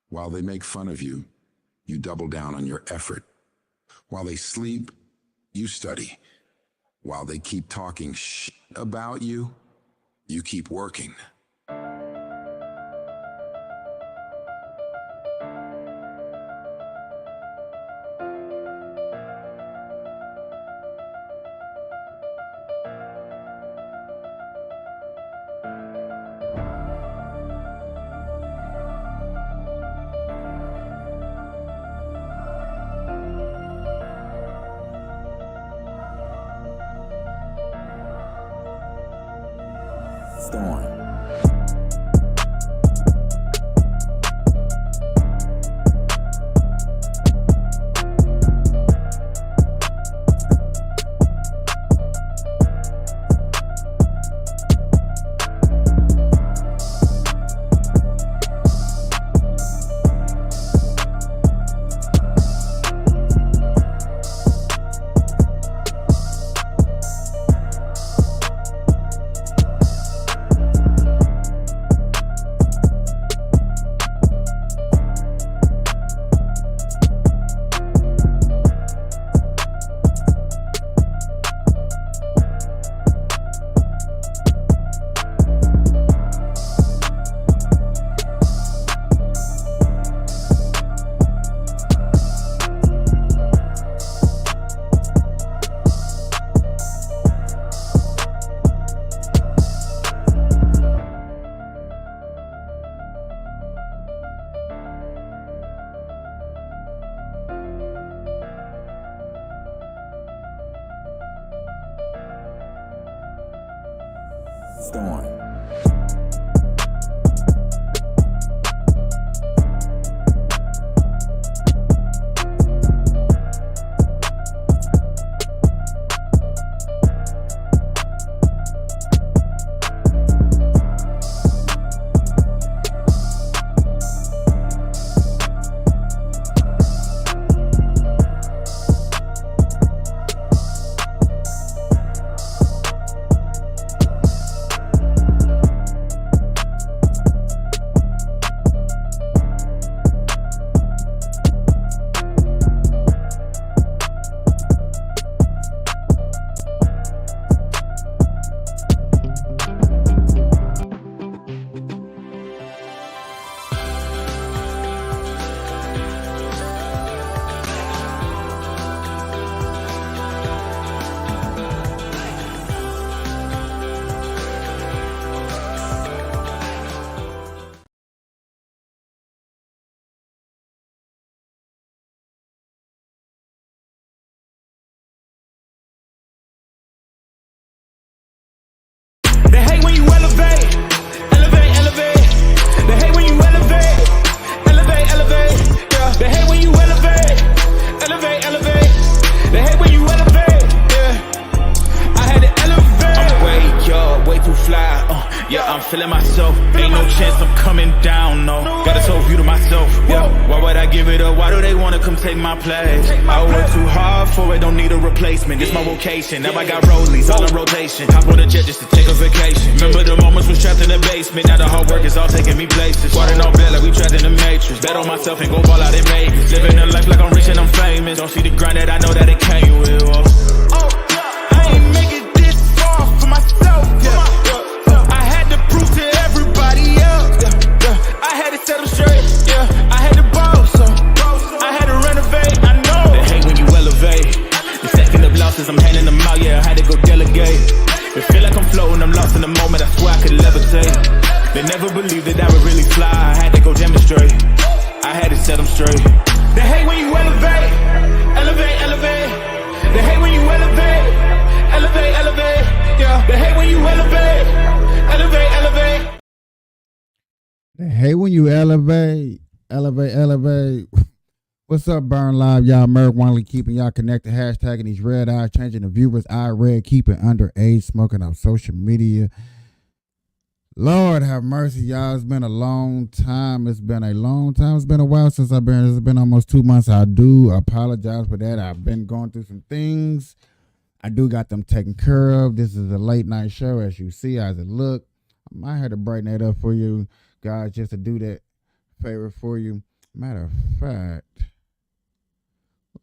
While they make fun of you, you double down on your effort. While they sleep, you study. While they keep talking about you, you keep working. Storm. Storm. They hate when you elevate, elevate, elevate. They hate when you elevate, elevate, elevate. Yeah. They hate when you elevate, elevate, elevate. They hate when you elevate. Yeah. I had to elevate. I'm way up, way too fly. Yeah, I'm feeling myself. Ain't no chance I'm coming down. No, got a soul view to myself. Yeah. Why would I give it up? Why do they wanna come take my place? I work too hard for it, don't need a replacement. This my vocation. Now I got rollies all in rotation. Hop on a jet just to take a vacation. Remember the moments was trapped in the basement. Now the hard work is all taking me places. Water on bed like we trapped in the matrix. Bet on myself and go ball out in Vegas. Living a life like I'm rich and I'm famous. Don't see the grind that I know that it came with. Oh, I ain't make it this far for myself. I had to prove to everybody else. I had to set them straight. I had to boss. I had to renovate. I know they hate when you elevate. The stacking up losses, I'm handing them out. Yeah, I had to go delegate. It feel like I'm floating, I'm lost in the moment. I swear I could levitate. They never believed that I would really fly. I had to go demonstrate. I had to set them straight. They hate when you elevate, elevate, elevate. They hate when you elevate, elevate, elevate. Yeah. They hate when you elevate, elevate, elevate. They hate when you elevate, elevate, elevate. What's up, Burn Live? Y'all, Merc Wanley keeping y'all connected. Hashtagging these red eyes, changing the viewers. I red, keeping underage, smoking off social media. Lord have mercy, y'all. It's been a long time. It's been a long time. It's been a while since I've been. It's been almost 2 months. I do apologize for that. I've been going through some things. I do got them taken care of. This is a late night show, as you see, as it look. I might have to brighten that up for you guys just to do that favor for you. Matter of fact,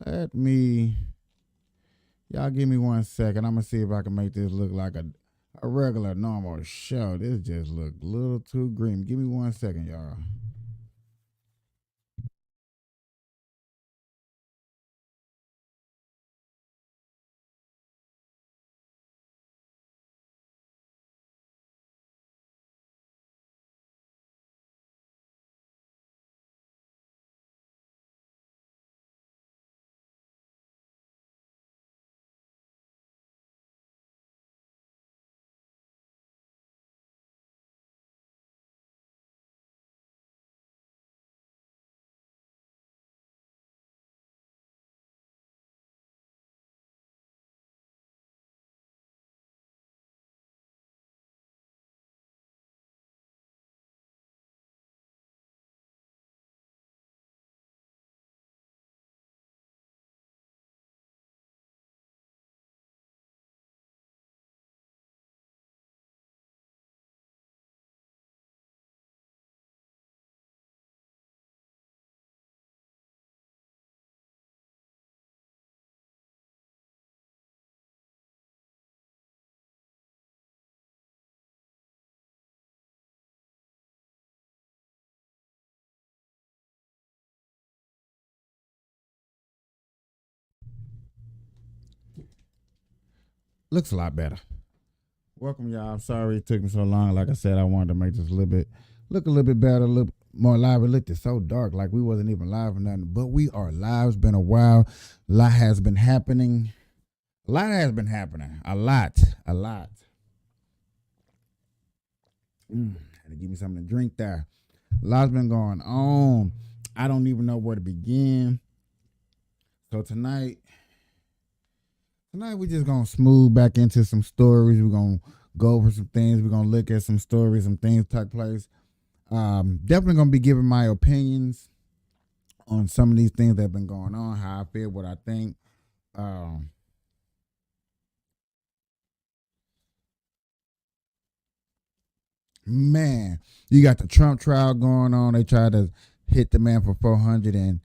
y'all give me 1 second. I'm gonna see if I can make this look like a regular normal show. This just look a little too green. Give me 1 second, y'all. Looks a lot better. Welcome, y'all. I'm sorry it took me so long. Like I said, I wanted to make this look a little bit better, a little more live. It looked so dark, like we wasn't even live or nothing. But we are live. It's been a while. A lot has been happening. A lot. Had to give me something to drink there. A lot's been going on. I don't even know where to begin. So tonight we're just going to smooth back into some stories. We're going to go over some things. We're going to look at some stories, some things took place. Definitely going to be giving my opinions on some of these things that have been going on, how I feel, what I think. Man, you got the Trump trial going on. They tried to hit the man for $456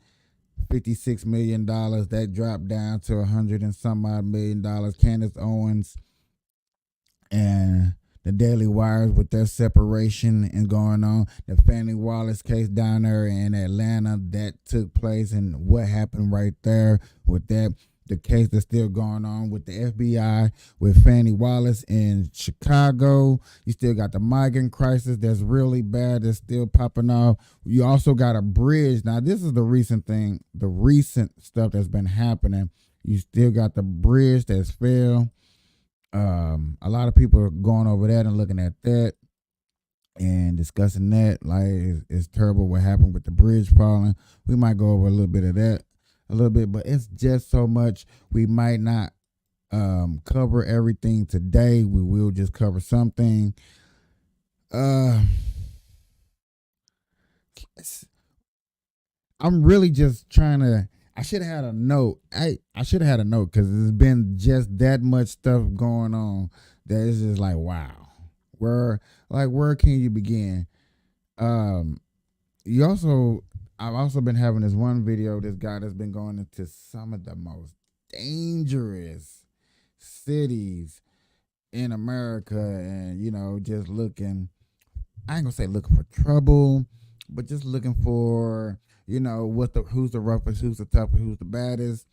million. That dropped down to $100 and some odd million. Candace Owens and the Daily Wires with their separation and going on. The Fannie Wallace case down there in Atlanta that took place, and what happened right there with that. The case that's still going on with the FBI with Fannie Wallace in Chicago. You still got the migrant crisis that's really bad, that's still popping off. You also got a bridge. Now, this is the recent thing, the recent stuff that's been happening. You still got the bridge that's fell. A lot of people are going over that and looking at that and discussing that. Like, it's terrible what happened with the bridge falling. We might go over a little bit of that. A little bit, but it's just so much. We might not cover everything today. We will just cover something. I'm really just trying to. I should have had a note. I should have had a note because there's been just that much stuff going on that it's just like, wow. Where can you begin? I've also been having this one video, this guy that's been going into some of the most dangerous cities in America and, just looking, I ain't gonna say looking for trouble, but just looking for, who's the roughest, who's the toughest, who's the baddest.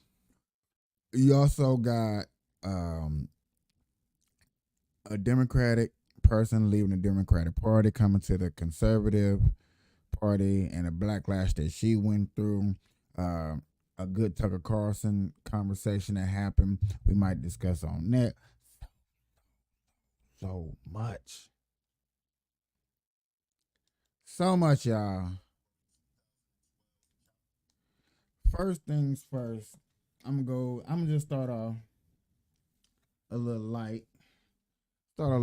You also got a Democratic person leaving the Democratic Party, coming to the Conservative Party, and a backlash that she went through. A good Tucker Carlson conversation that happened. We might discuss on that. So much, y'all. First things first, I'm gonna just start off a little light. We're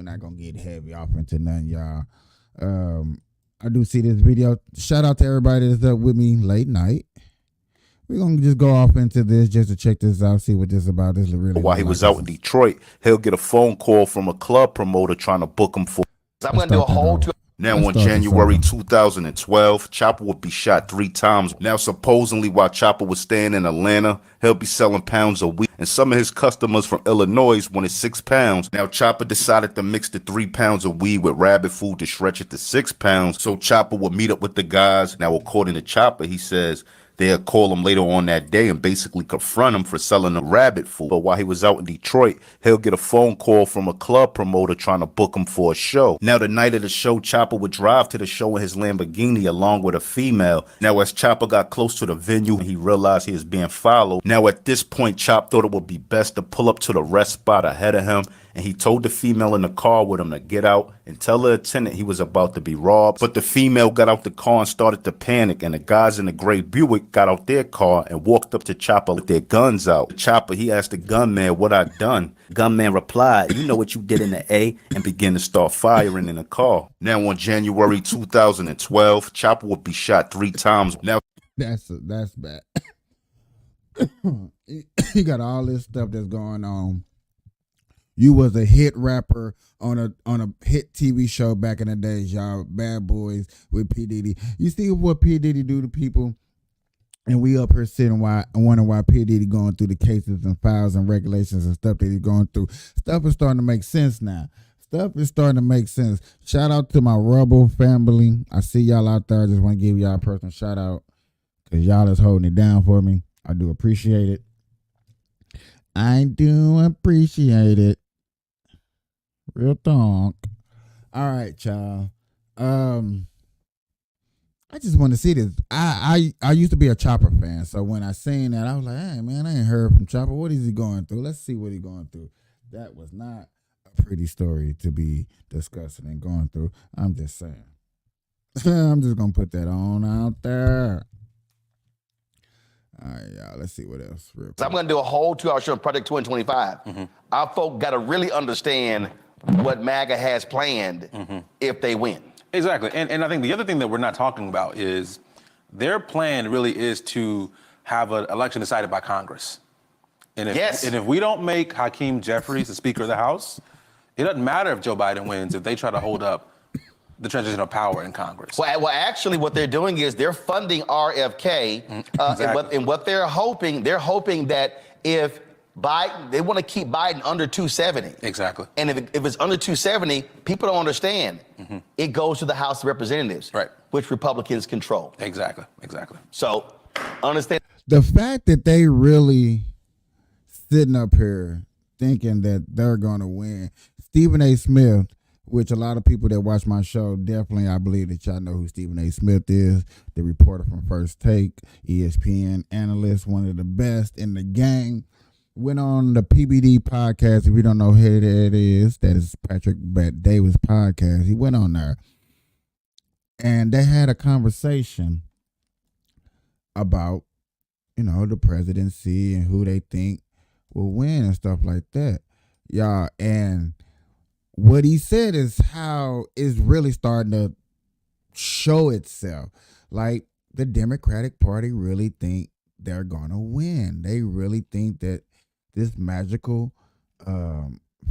not gonna get heavy off into nothing, y'all. I do see this video. Shout out to everybody that's up with me late night. We're going to just go off into this just to check this out, see what this is about. This is really while he was out in Detroit, he'll get a phone call from a club promoter trying to book him for. I'm going to do a whole Now, Let's on start this January over. 2012, Chopper would be shot 3 times. Now, supposedly, while Chopper was staying in Atlanta, he'll be selling pounds of weed. And some of his customers from Illinois wanted 6 pounds. Now, Chopper decided to mix the 3 pounds of weed with rabbit food to stretch it to 6 pounds. So Chopper would meet up with the guys. Now, according to Chopper, he says they'll call him later on that day and basically confront him for selling the rabbit food. But while he was out in Detroit, he'll get a phone call from a club promoter trying to book him for a show. Now, the night of the show, Chopper would drive to the show in his Lamborghini along with a female. Now, as Chopper got close to the venue, he realized he was being followed. Now, at this point, Chop thought it would be best to pull up to the rest spot ahead of him, and he told the female in the car with him to get out and tell the attendant he was about to be robbed. But the female got out the car and started to panic, and the guys in the gray Buick got out their car and walked up to Chopper with their guns out. Chopper, he asked the gunman what I'd done. Gunman replied, "You know what you did in the A," and began to start firing in the car. Now, on January 2012, Chopper would be shot 3 times. Now, That's bad. You got all this stuff that's going on. You was a hit rapper on a hit TV show back in the days, y'all. Bad Boys with P. Diddy. You see what P. Diddy do to people? And we up here sitting wondering why P. Diddy going through the cases and files and regulations and stuff that he's going through. Stuff is starting to make sense now. Stuff is starting to make sense. Shout out to my Rebel family. I see y'all out there. I just want to give y'all a personal shout out because y'all is holding it down for me. I do appreciate it. I do appreciate it. Real talk. All right, y'all. I just want to see this. I used to be a Chopper fan, so when I seen that, I was like, hey man, I ain't heard from Chopper. What is he going through? Let's see what he's going through. That was not a pretty story to be discussing and going through. I'm just saying. I'm just gonna put that on out there. All right, y'all. Let's see what else. Real So I'm going to do a whole 2-hour show on Project 2025. Our folk got to really understand what MAGA has planned if they win. Exactly. And I think the other thing that we're not talking about is their plan really is to have an election decided by Congress. And if we don't make Hakeem Jeffries the Speaker of the House, it doesn't matter if Joe Biden wins if they try to hold up the transition of power in Congress. Well, actually, what they're doing is they're funding RFK, Exactly. and what they're hoping that if Biden, they want to keep Biden under 270. Exactly. And if it's under 270, people don't understand. It goes to the House of Representatives, Right. which Republicans control. Exactly. So, understand. The fact that they really sitting up here thinking that they're going to win. Stephen A. Smith, which a lot of people that watch my show, definitely I believe that y'all know who Stephen A. Smith is, the reporter from First Take, ESPN analyst, one of the best in the game. Went on the PBD podcast. If you don't know who that is Patrick Bet Davis podcast. He went on there and they had a conversation about, the presidency and who they think will win and stuff like that. Y'all, and what he said is how it's really starting to show itself. Like the Democratic Party really think they're gonna win. They really think that this magical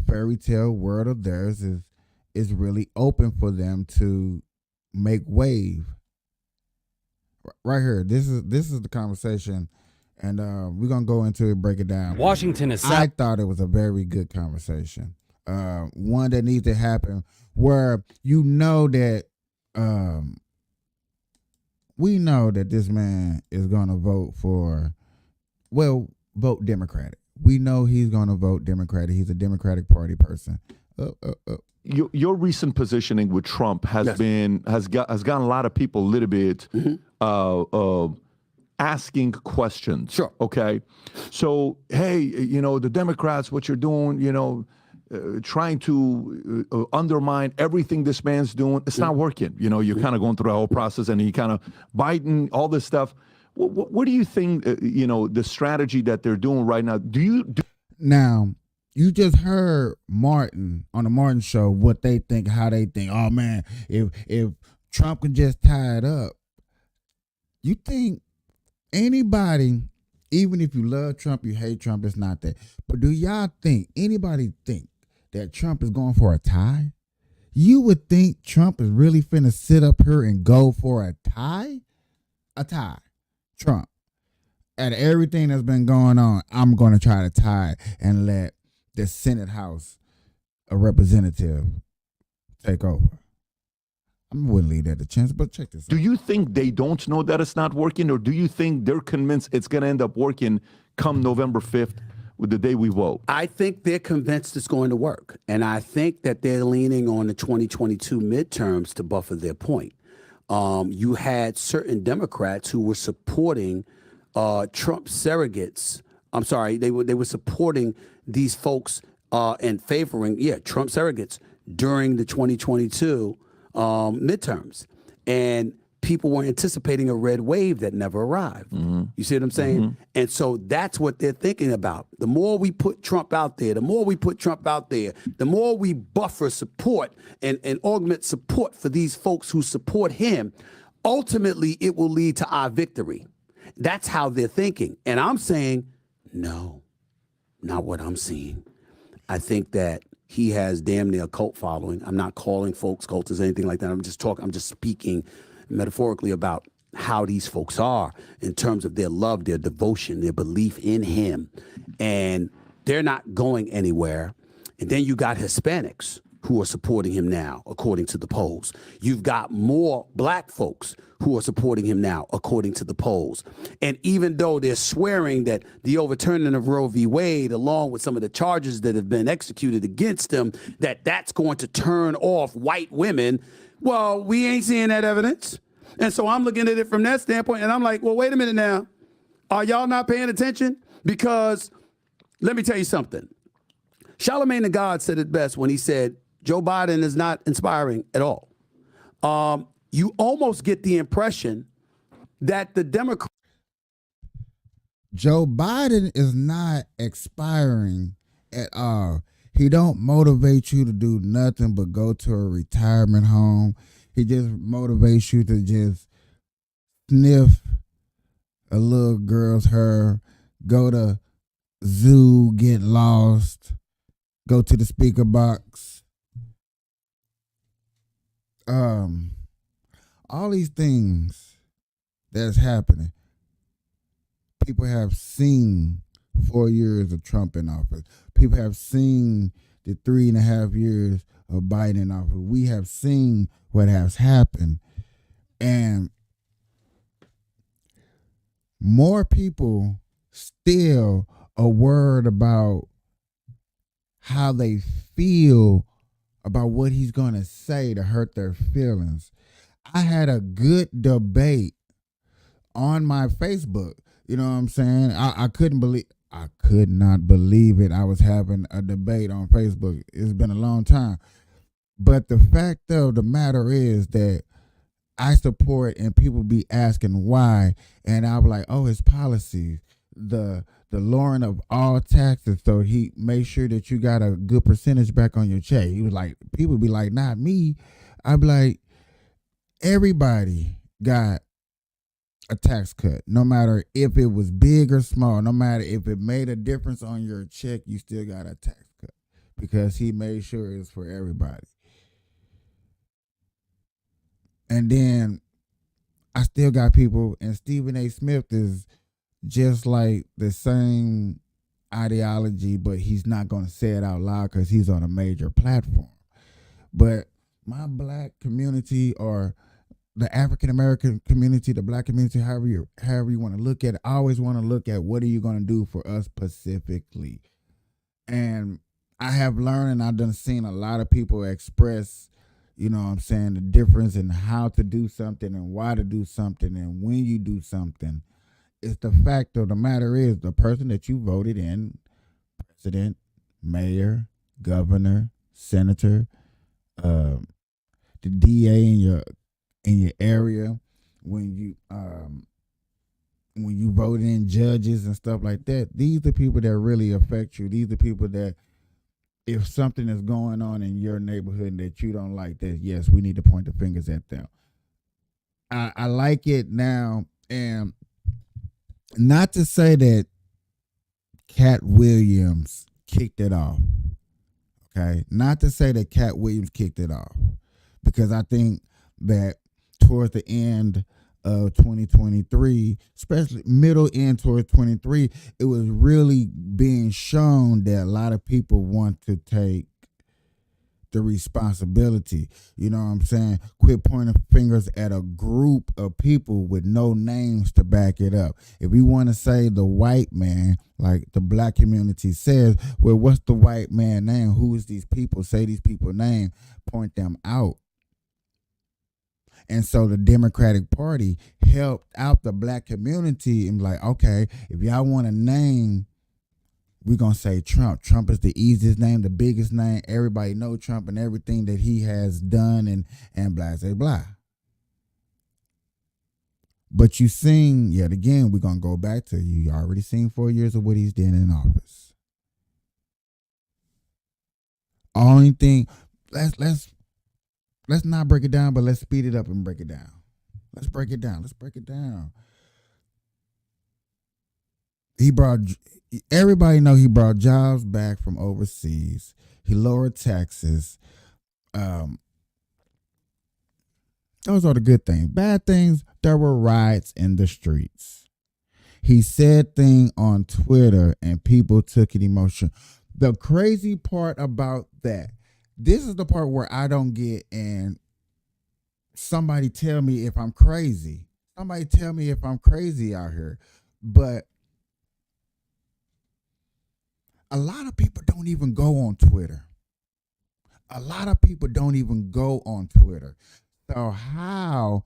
fairy tale world of theirs is really open for them to make wave. Right here, this is the conversation, and we're gonna go into it, break it down. Washington is I thought it was a very good conversation. One that needs to happen where we know that this man is gonna vote Democratic. We know he's gonna vote Democratic. He's a Democratic Party person. Your recent positioning with Trump has gotten a lot of people a little bit asking questions. Sure. Okay. So hey, the Democrats, what you're doing, trying to undermine everything this man's doing. It's not working. You're kind of going through the whole process, and he kind of Biden, all this stuff. What do you think? The strategy that they're doing right now. Now, you just heard Martin on the Martin show what they think, how they think. Oh man, if Trump could just tie it up, you think anybody, even if you love Trump, you hate Trump, it's not that. But do y'all think anybody think that Trump is going for a tie? You would think Trump is really finna sit up here and go for a tie? A tie. Trump. At everything that's been going on, I'm going to try to tie and let the Senate House a representative take over. I wouldn't leave that a chance, but check this out. Do you think they don't know that it's not working, or do you think they're convinced it's going to end up working come November 5th, with the day we vote? I think they're convinced it's going to work. And I think that they're leaning on the 2022 midterms to buffer their point. You had certain Democrats who were supporting Trump surrogates. I'm sorry, they were supporting these folks and favoring, Trump surrogates during the 2022 midterms. And people were anticipating a red wave that never arrived. You see what I'm saying? And so that's what they're thinking about. The more we put Trump out there, the more we buffer support and augment support for these folks who support him, ultimately it will lead to our victory. That's how they're thinking. And I'm saying, no, not what I'm seeing. I think that he has damn near a cult following. I'm not calling folks cultists or anything like that. I'm just speaking metaphorically about how these folks are in terms of their love, their devotion, their belief in him. And they're not going anywhere. And then you got Hispanics who are supporting him now, according to the polls. You've got more black folks who are supporting him now, according to the polls. And even though they're swearing that the overturning of Roe v. Wade, along with some of the charges that have been executed against him, that's going to turn off white women, well, we ain't seeing that evidence. And so I'm looking at it from that standpoint, and I'm like, well, wait a minute now. Are y'all not paying attention? Because let me tell you something. Charlemagne the God said it best when he said, Joe Biden is not inspiring at all. You almost get the impression that the Democrats. Joe Biden is not expiring at all. He don't motivate you to do nothing but go to a retirement home. He just motivates you to just sniff a little girl's hair, go to zoo, get lost, go to the speaker box. All these things that's happening, people have seen 4 years of Trump in office. People have seen the 3.5 years of Biden in office. We have seen what has happened. And more people still are worried about how they feel about what he's going to say to hurt their feelings. I had a good debate on my Facebook. You know what I'm saying? I could not believe it. I was having a debate on Facebook. It's been a long time. But the fact of the matter is that I support, and people be asking why, and I was like, oh, it's policies. The lowering of all taxes, so he made sure that you got a good percentage back on your check. He was like, people be like, not me. I'd be like, everybody got a tax cut, no matter if it was big or small, no matter if it made a difference on your check, you still got a tax cut because he made sure it's for everybody. And then I still got people, and Stephen A. Smith is just like the same ideology, but he's not going to say it out loud because he's on a major platform. But my black community, or the African American community, the black community, however you want to look at it, I always want to look at what are you going to do for us specifically. And I have learned, and I've done seen a lot of people express, you know what I'm saying, the difference in how to do something and why to do something and when you do something. It's the fact of the matter is the person that you voted in, president, mayor, governor, senator, the DA in your area, when you vote in judges and stuff like that, these are the people that really affect you. These are the people that, if something is going on in your neighborhood that you don't like, that yes, we need to point the fingers at them. I like it now, and not to say that Cat Williams kicked it off. Okay, not to say that Cat Williams kicked it off. because I think that towards the end of 2023, especially middle end towards 23, it was really being shown that a lot of people want to take the responsibility. You know what I'm saying? Quit pointing fingers at a group of people with no names to back it up. If we want to say the white man, like the black community says, well, what's the white man name? Who is these people? Say these people's name, point them out. And so the Democratic Party helped out the black community and be like, okay, if y'all want a name, we're going to say Trump. Trump is the easiest name, the biggest name. Everybody know Trump and everything that he has done and blah, blah, blah. But you seen, yet again, we're going to go back to you already seen 4 years of what he's done in office. Only thing, let's not break it down, but let's speed it up and break it down. Let's break it down. Everybody know he brought jobs back from overseas. He lowered taxes. Those are the good things. Bad things, there were riots in the streets. He said things on Twitter and people took it emotional. The crazy part about that, this is the part where I don't get, and somebody tell me if I'm crazy. Somebody tell me if I'm crazy out here. But a lot of people don't even go on Twitter. So how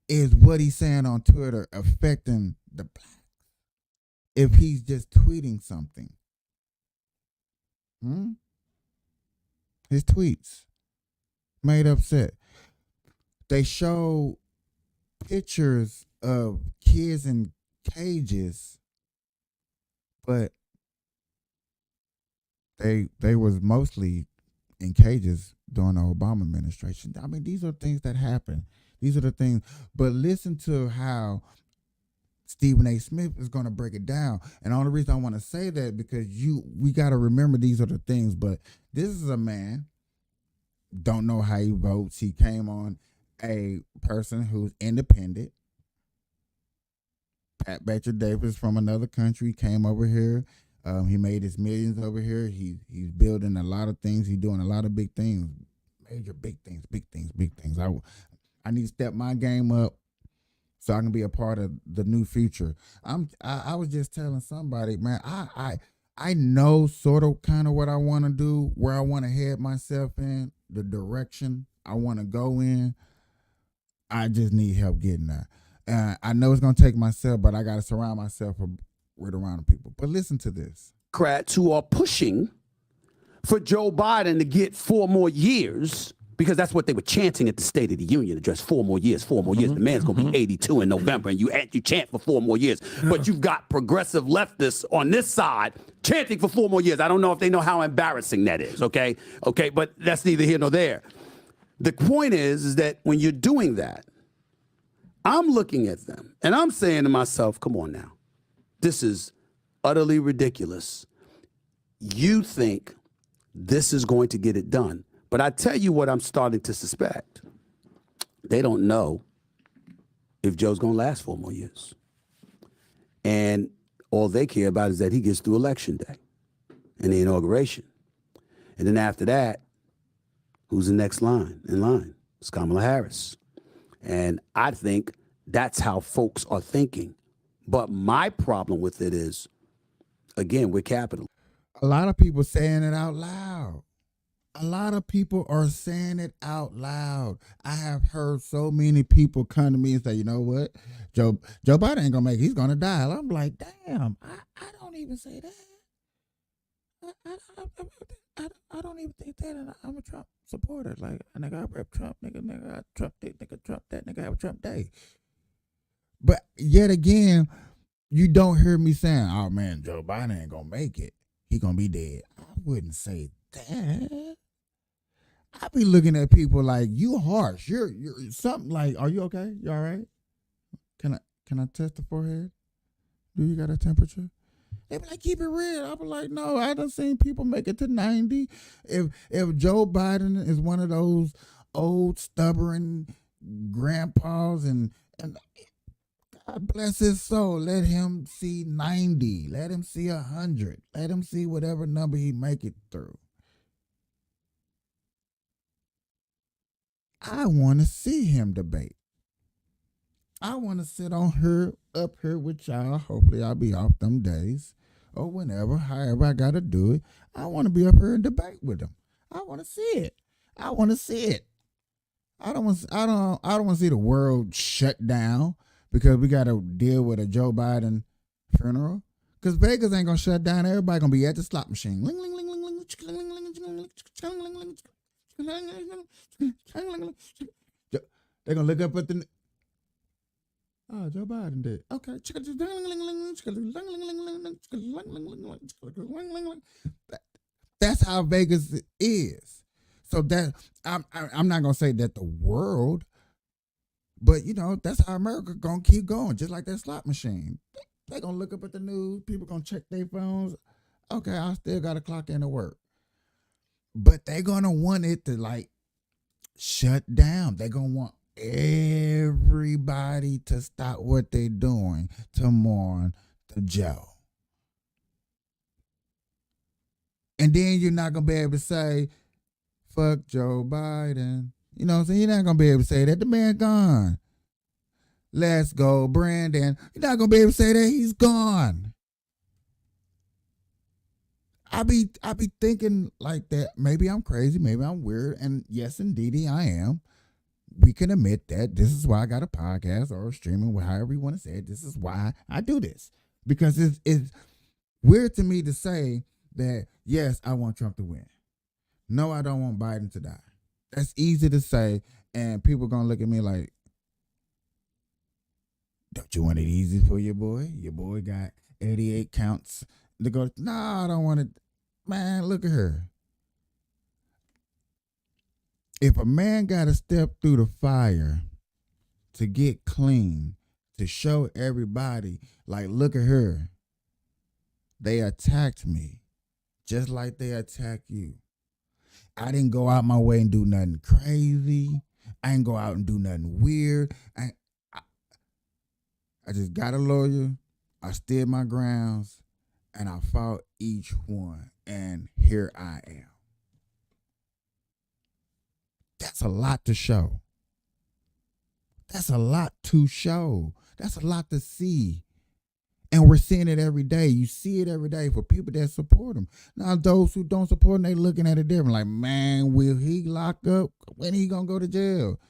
is what he's saying on Twitter affecting the blacks if he's just tweeting something? His tweets made upset. They show pictures of kids in cages, but they was mostly in cages during the Obama administration. I mean, these are things that happen. These are the things. But listen to how Stephen A. Smith is going to break it down. And the only reason I want to say that because we got to remember these are the things. But this is a man, don't know how he votes. He came on a person who's independent. Pat Becher Davis from another country came over here. He made his millions over here. He's building a lot of things. He's doing a lot of big things, major big things. I need to step my game up so I can be a part of the new future. I was just telling somebody, man, I know sort of kind of what I want to do, where I want to head myself in, the direction I want to go in. I just need help getting there. I know it's going to take myself, but I got to surround myself with around people. But listen to this. Democrats who are pushing for Joe Biden to get 4 more years, because that's what they were chanting at the State of the Union address, 4 more years, 4 more years. The man's going to be 82 in November, and you chant for 4 more years. But you've got progressive leftists on this side chanting for 4 more years. I don't know if they know how embarrassing that is, okay? Okay, but that's neither here nor there. The point is that when you're doing that, I'm looking at them, and I'm saying to myself, come on now. This is utterly ridiculous. You think this is going to get it done. But I tell you what I'm starting to suspect. They don't know if Joe's going to last 4 more years. And all they care about is that he gets through Election Day and the inauguration. And then after that, who's the next in line? It's Kamala Harris. And I think that's how folks are thinking. But my problem with it is, again, we're capital. A lot of people saying it out loud. A lot of people are saying it out loud. I have heard so many people come to me and say, you know what? Joe Biden ain't going to make it. He's going to die. And I'm like, damn, I don't even say that. I don't even think that. And I'm a Trump supporter. Like, nigga, I rep Trump. Nigga, I Trump this. Nigga, Trump that. Nigga, have a Trump day. But yet again, you don't hear me saying, oh, man, Joe Biden ain't going to make it. He going to be dead. I wouldn't say that. I be looking at people like, you harsh. You're something like, are you okay? You all right? Can I test the forehead? Do you got a temperature? They be like, keep it real. I be like, no, I done seen people make it to 90. If Joe Biden is one of those old stubborn grandpas and God bless his soul. Let him see 90. Let him see 100. Let him see whatever number he make it through. I want to see him debate. I want to sit on up here with y'all. Hopefully I'll be off them days or whenever, however I got to do it. I want to be up here and debate with him. I want to see it. I want to see it. I don't want to see the world shut down because we got to deal with a Joe Biden funeral. Because Vegas ain't going to shut down. Everybody going to be at the slot machine. Ling, ling, ling, ling, ling, ling, ling, ling. They're going to look up at the... Oh, Joe Biden did. Okay. That's how Vegas is. So that I'm not gonna say that the world, but you know that's how America gonna keep going, just like that slot machine. They gonna look up at the news. People gonna check their phones. Okay, I still gotta clock in to work, but they gonna want it to like shut down. They gonna want everybody to stop what they're doing to mourn the Joe. And then you're not gonna be able to say, fuck Joe Biden. You know what I'm saying? You're not gonna be able to say that. The man gone. Let's go, Brandon. You're not gonna be able to say that he's gone. I be thinking like that. Maybe I'm crazy, maybe I'm weird, and yes, indeedy, I am. We can admit that. This is why I got a podcast or streaming, however you want to say it. This is why I do this. Because it's weird to me to say that, yes, I want Trump to win. No, I don't want Biden to die. That's easy to say, and people are going to look at me like, don't you want it easy for your boy? Your boy got 88 counts. They go, no, I don't want it. Man, look at her. If a man got to step through the fire to get clean, to show everybody, like, look at her. They attacked me just like they attack you. I didn't go out my way and do nothing crazy. I didn't go out and do nothing weird. I just got a lawyer. I stood my grounds, and I fought each one. And here I am. That's a lot to show. That's a lot to show. That's a lot to see. And we're seeing it every day. You see it every day for people that support him. Now, those who don't support him, they looking at it different. Like, man, will he lock up? When he gonna go to jail?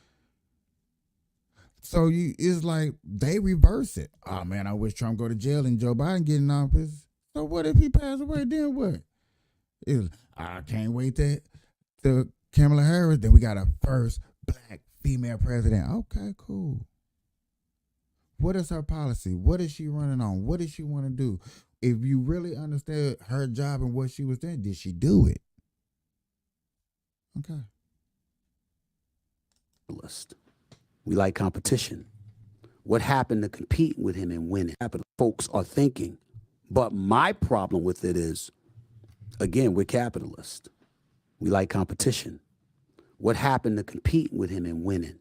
So it's like they reverse it. Oh, man, I wish Trump go to jail and Joe Biden get in office. So what if he pass away? Then what? I can't wait to Kamala Harris. Then we got a first black female president. Okay, cool. What is her policy? What is she running on? What does she want to do? If you really understand her job and what she was doing, did she do it? Okay. We like competition. What happened to competing with him and winning? Folks are thinking. But my problem with it is, again, we're capitalists. We like competition. What happened to competing with him and winning?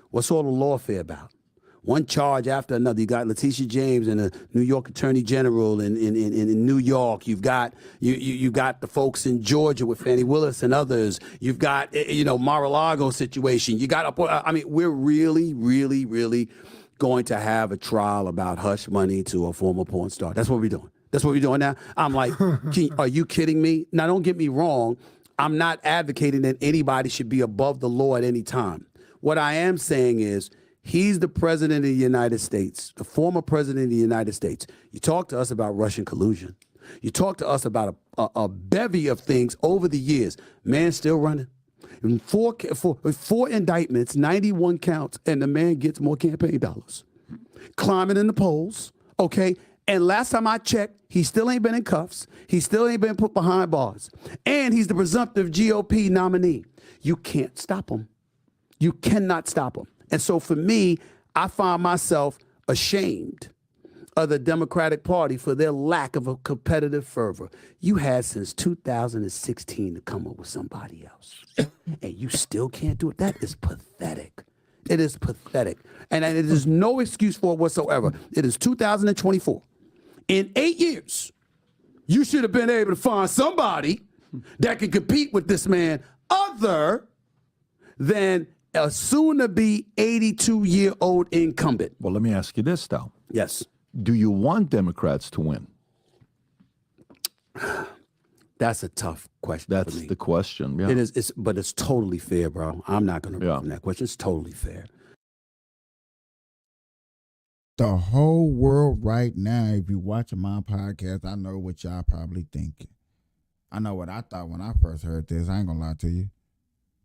What's all the lawfare about? One charge after another. You got Letitia James and the New York Attorney General in New York. You've got you got the folks in Georgia with Fannie Willis and others. You've got Mar-a-Lago situation. You got we're really, really, really going to have a trial about hush money to a former porn star. That's what we're doing. That's what we're doing now. I'm like, are you kidding me? Now, don't get me wrong. I'm not advocating that anybody should be above the law at any time. What I am saying is, he's the president of the United States, the former president of the United States. You talk to us about Russian collusion. You talk to us about a bevy of things over the years. Man still running. Four indictments, 91 counts, and the man gets more campaign dollars. Climbing in the polls, okay? And last time I checked, he still ain't been in cuffs. He still ain't been put behind bars. And he's the presumptive GOP nominee. You can't stop him. You cannot stop him. And so for me, I find myself ashamed of the Democratic Party for their lack of a competitive fervor. You had since 2016 to come up with somebody else, and you still can't do it. That is pathetic. It is pathetic. And it is no excuse for it whatsoever. It is 2024. In 8 years, you should have been able to find somebody that can compete with this man other than a soon-to-be 82-year-old incumbent. Well, let me ask you this, though. Yes. Do you want Democrats to win? That's a tough question. That's for me. the question. Yeah. It is, but it's totally fair, bro. I'm not going to Yeah. run from that question. It's totally fair. The whole world right now, if you're watching my podcast, I know what y'all probably thinking. I know what I thought when I first heard this. I ain't gonna lie to you.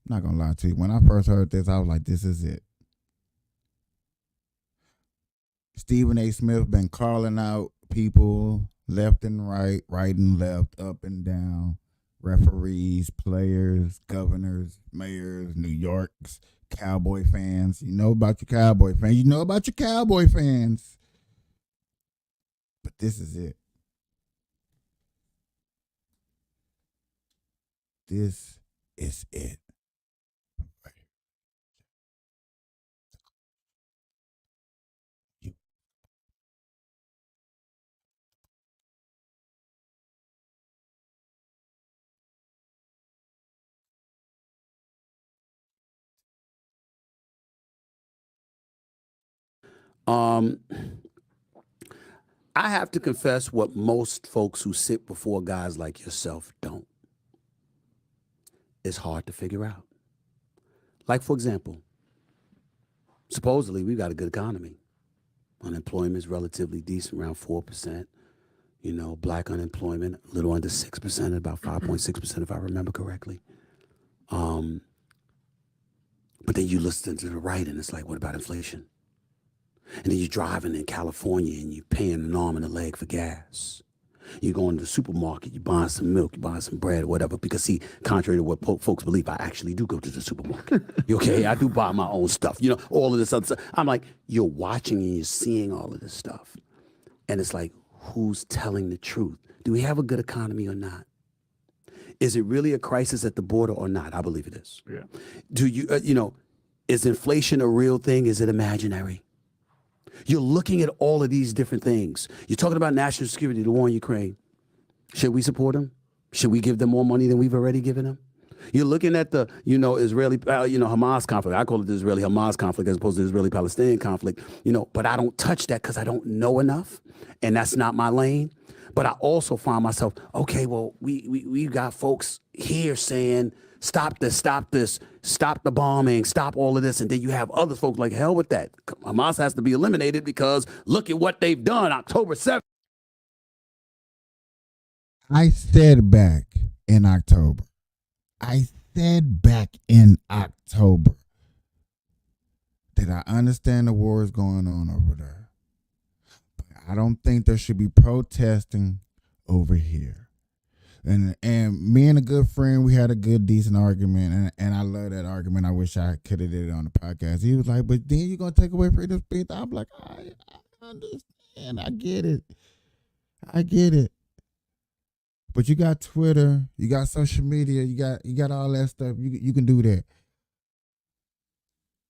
I'm not gonna lie to you. When I first heard this, I was like, this is it. Stephen A. Smith been calling out people left and right, right and left, up and down, referees, players, governors, mayors, New York's, Cowboy fans. You know about your Cowboy fans. You know about your Cowboy fans. But this is it. This is it. I have to confess what most folks who sit before guys like yourself don't. It's hard to figure out. Like, for example, supposedly we've got a good economy. Unemployment is relatively decent, around 4%. You know, black unemployment, a little under 6%, about 5.6% if I remember correctly. But then you listen to the right and it's like, what about inflation? And then you're driving in California and you're paying an arm and a leg for gas. You're going to the supermarket, you're buying some milk, you're buying some bread, or whatever. Because, see, contrary to what folks believe, I actually do go to the supermarket. Okay, I do buy my own stuff. You know, all of this other stuff. I'm like, you're watching and you're seeing all of this stuff. And it's like, who's telling the truth? Do we have a good economy or not? Is it really a crisis at the border or not? I believe it is. Yeah. Do you, is inflation a real thing? Is it imaginary? You're looking at all of these different things. You're talking about national security, the war in Ukraine. Should we support them? Should we give them more money than we've already given them? You're looking at the, Israeli, Hamas conflict. I call it the Israeli-Hamas conflict as opposed to the Israeli-Palestinian conflict, but I don't touch that because I don't know enough, and that's not my lane. But I also find myself, okay, well, we got folks here saying, stop this, stop the bombing, stop all of this. And then you have other folks like, hell with that. Hamas has to be eliminated because look at what they've done October 7th. I said back in October that I understand the war is going on over there. But I don't think there should be protesting over here. And me and a good friend, we had a good, decent argument, and I love that argument. I wish I could have did it on the podcast. He was like, but then you're going to take away freedom of speech? I'm like, I understand. I get it. But you got Twitter, you got social media, you got all that stuff. You can do that.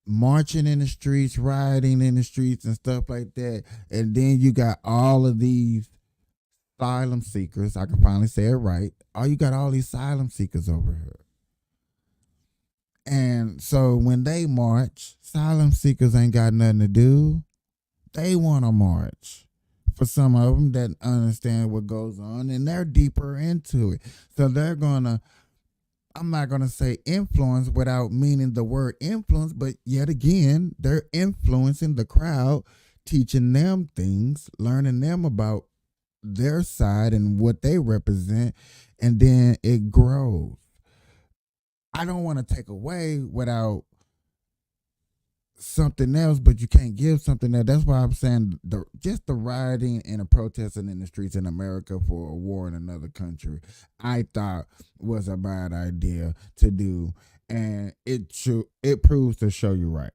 Marching in the streets, rioting in the streets and stuff like that. And then you got all of these asylum seekers. I can finally say it right. You got all these asylum seekers over here. And so when they march, asylum seekers ain't got nothing to do. They want to march. For some of them that understand what goes on, and they're deeper into it. So they're gonna, I'm not gonna say influence without meaning the word influence, but yet again, they're influencing the crowd, teaching them things, learning them about their side and what they represent, and then it grows. I don't want to take away without something else, but you can't give something else. That's why I'm saying just the rioting and the protesting in the streets in America for a war in another country, I thought was a bad idea to do, and it proves to show you right.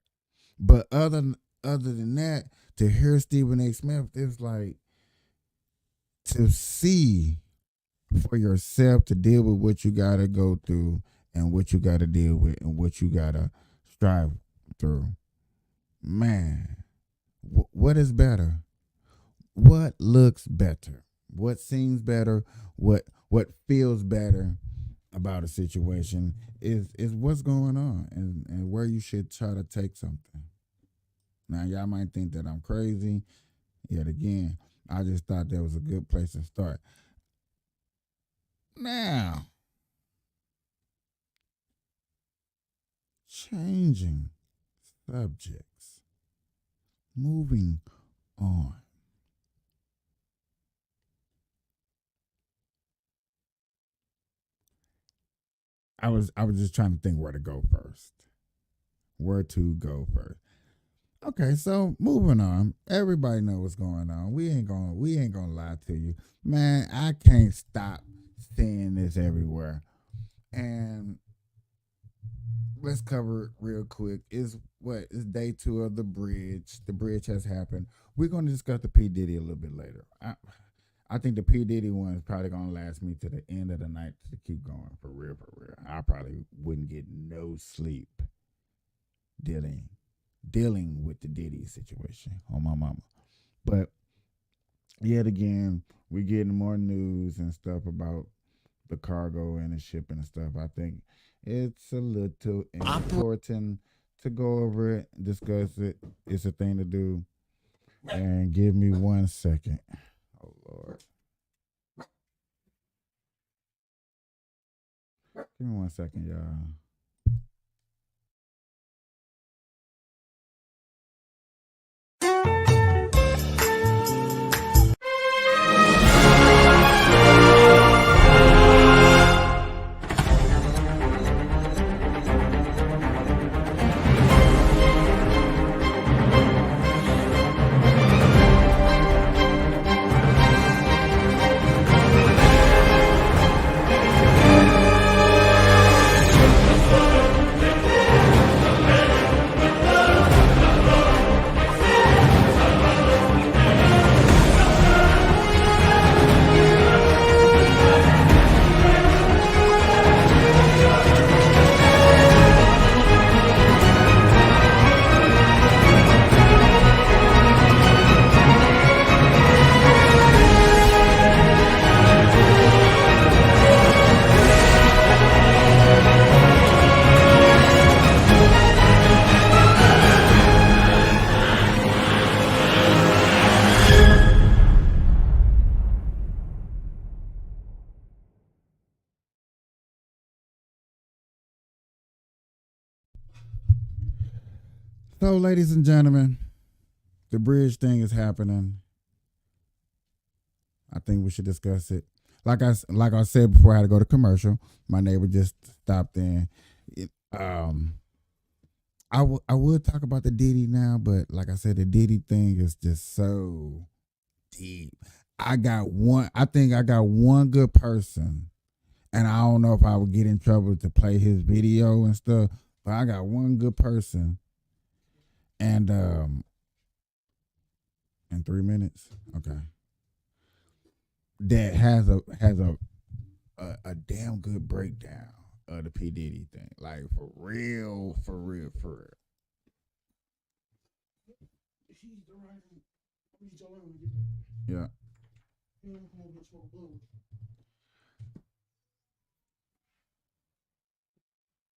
But other than that, to hear Stephen A. Smith, it's like to see for yourself, to deal with what you gotta go through and what you gotta deal with and what you gotta strive through. Man, what is better? What looks better? What seems better? What feels better about a situation is what's going on and where you should try to take something. Now y'all might think that I'm crazy. Yet again, I just thought that was a good place to start. Now, changing subjects, moving on. I was just trying to think where to go first. Where to go first. Okay, so moving on. Everybody know what's going on. We ain't gonna lie to you. Man, I can't stop seeing this everywhere. And let's cover it real quick. It's day 2 of The Bridge. The Bridge has happened. We're gonna discuss the P. Diddy a little bit later. I think the P. Diddy one is probably gonna last me to the end of the night to keep going for real. I probably wouldn't get no sleep dealing with the Diddy situation on my mama. But yet again, we're getting more news and stuff about the cargo and the shipping and stuff. I think it's a little important to go over it, discuss it. It's a thing to do. And give me 1 second. Oh, Lord. Give me 1 second, y'all. So, ladies and gentlemen, the Bridge thing is happening. I think we should discuss it. Like I said before, I had to go to commercial. My neighbor just stopped in. I would talk about the Diddy now, but like I said, the Diddy thing is just so deep. I think I got one good person, and I don't know if I would get in trouble to play his video and stuff, but I got one good person. And in 3 minutes, okay, that has a damn good breakdown of the P. Diddy thing, like for real. Yeah.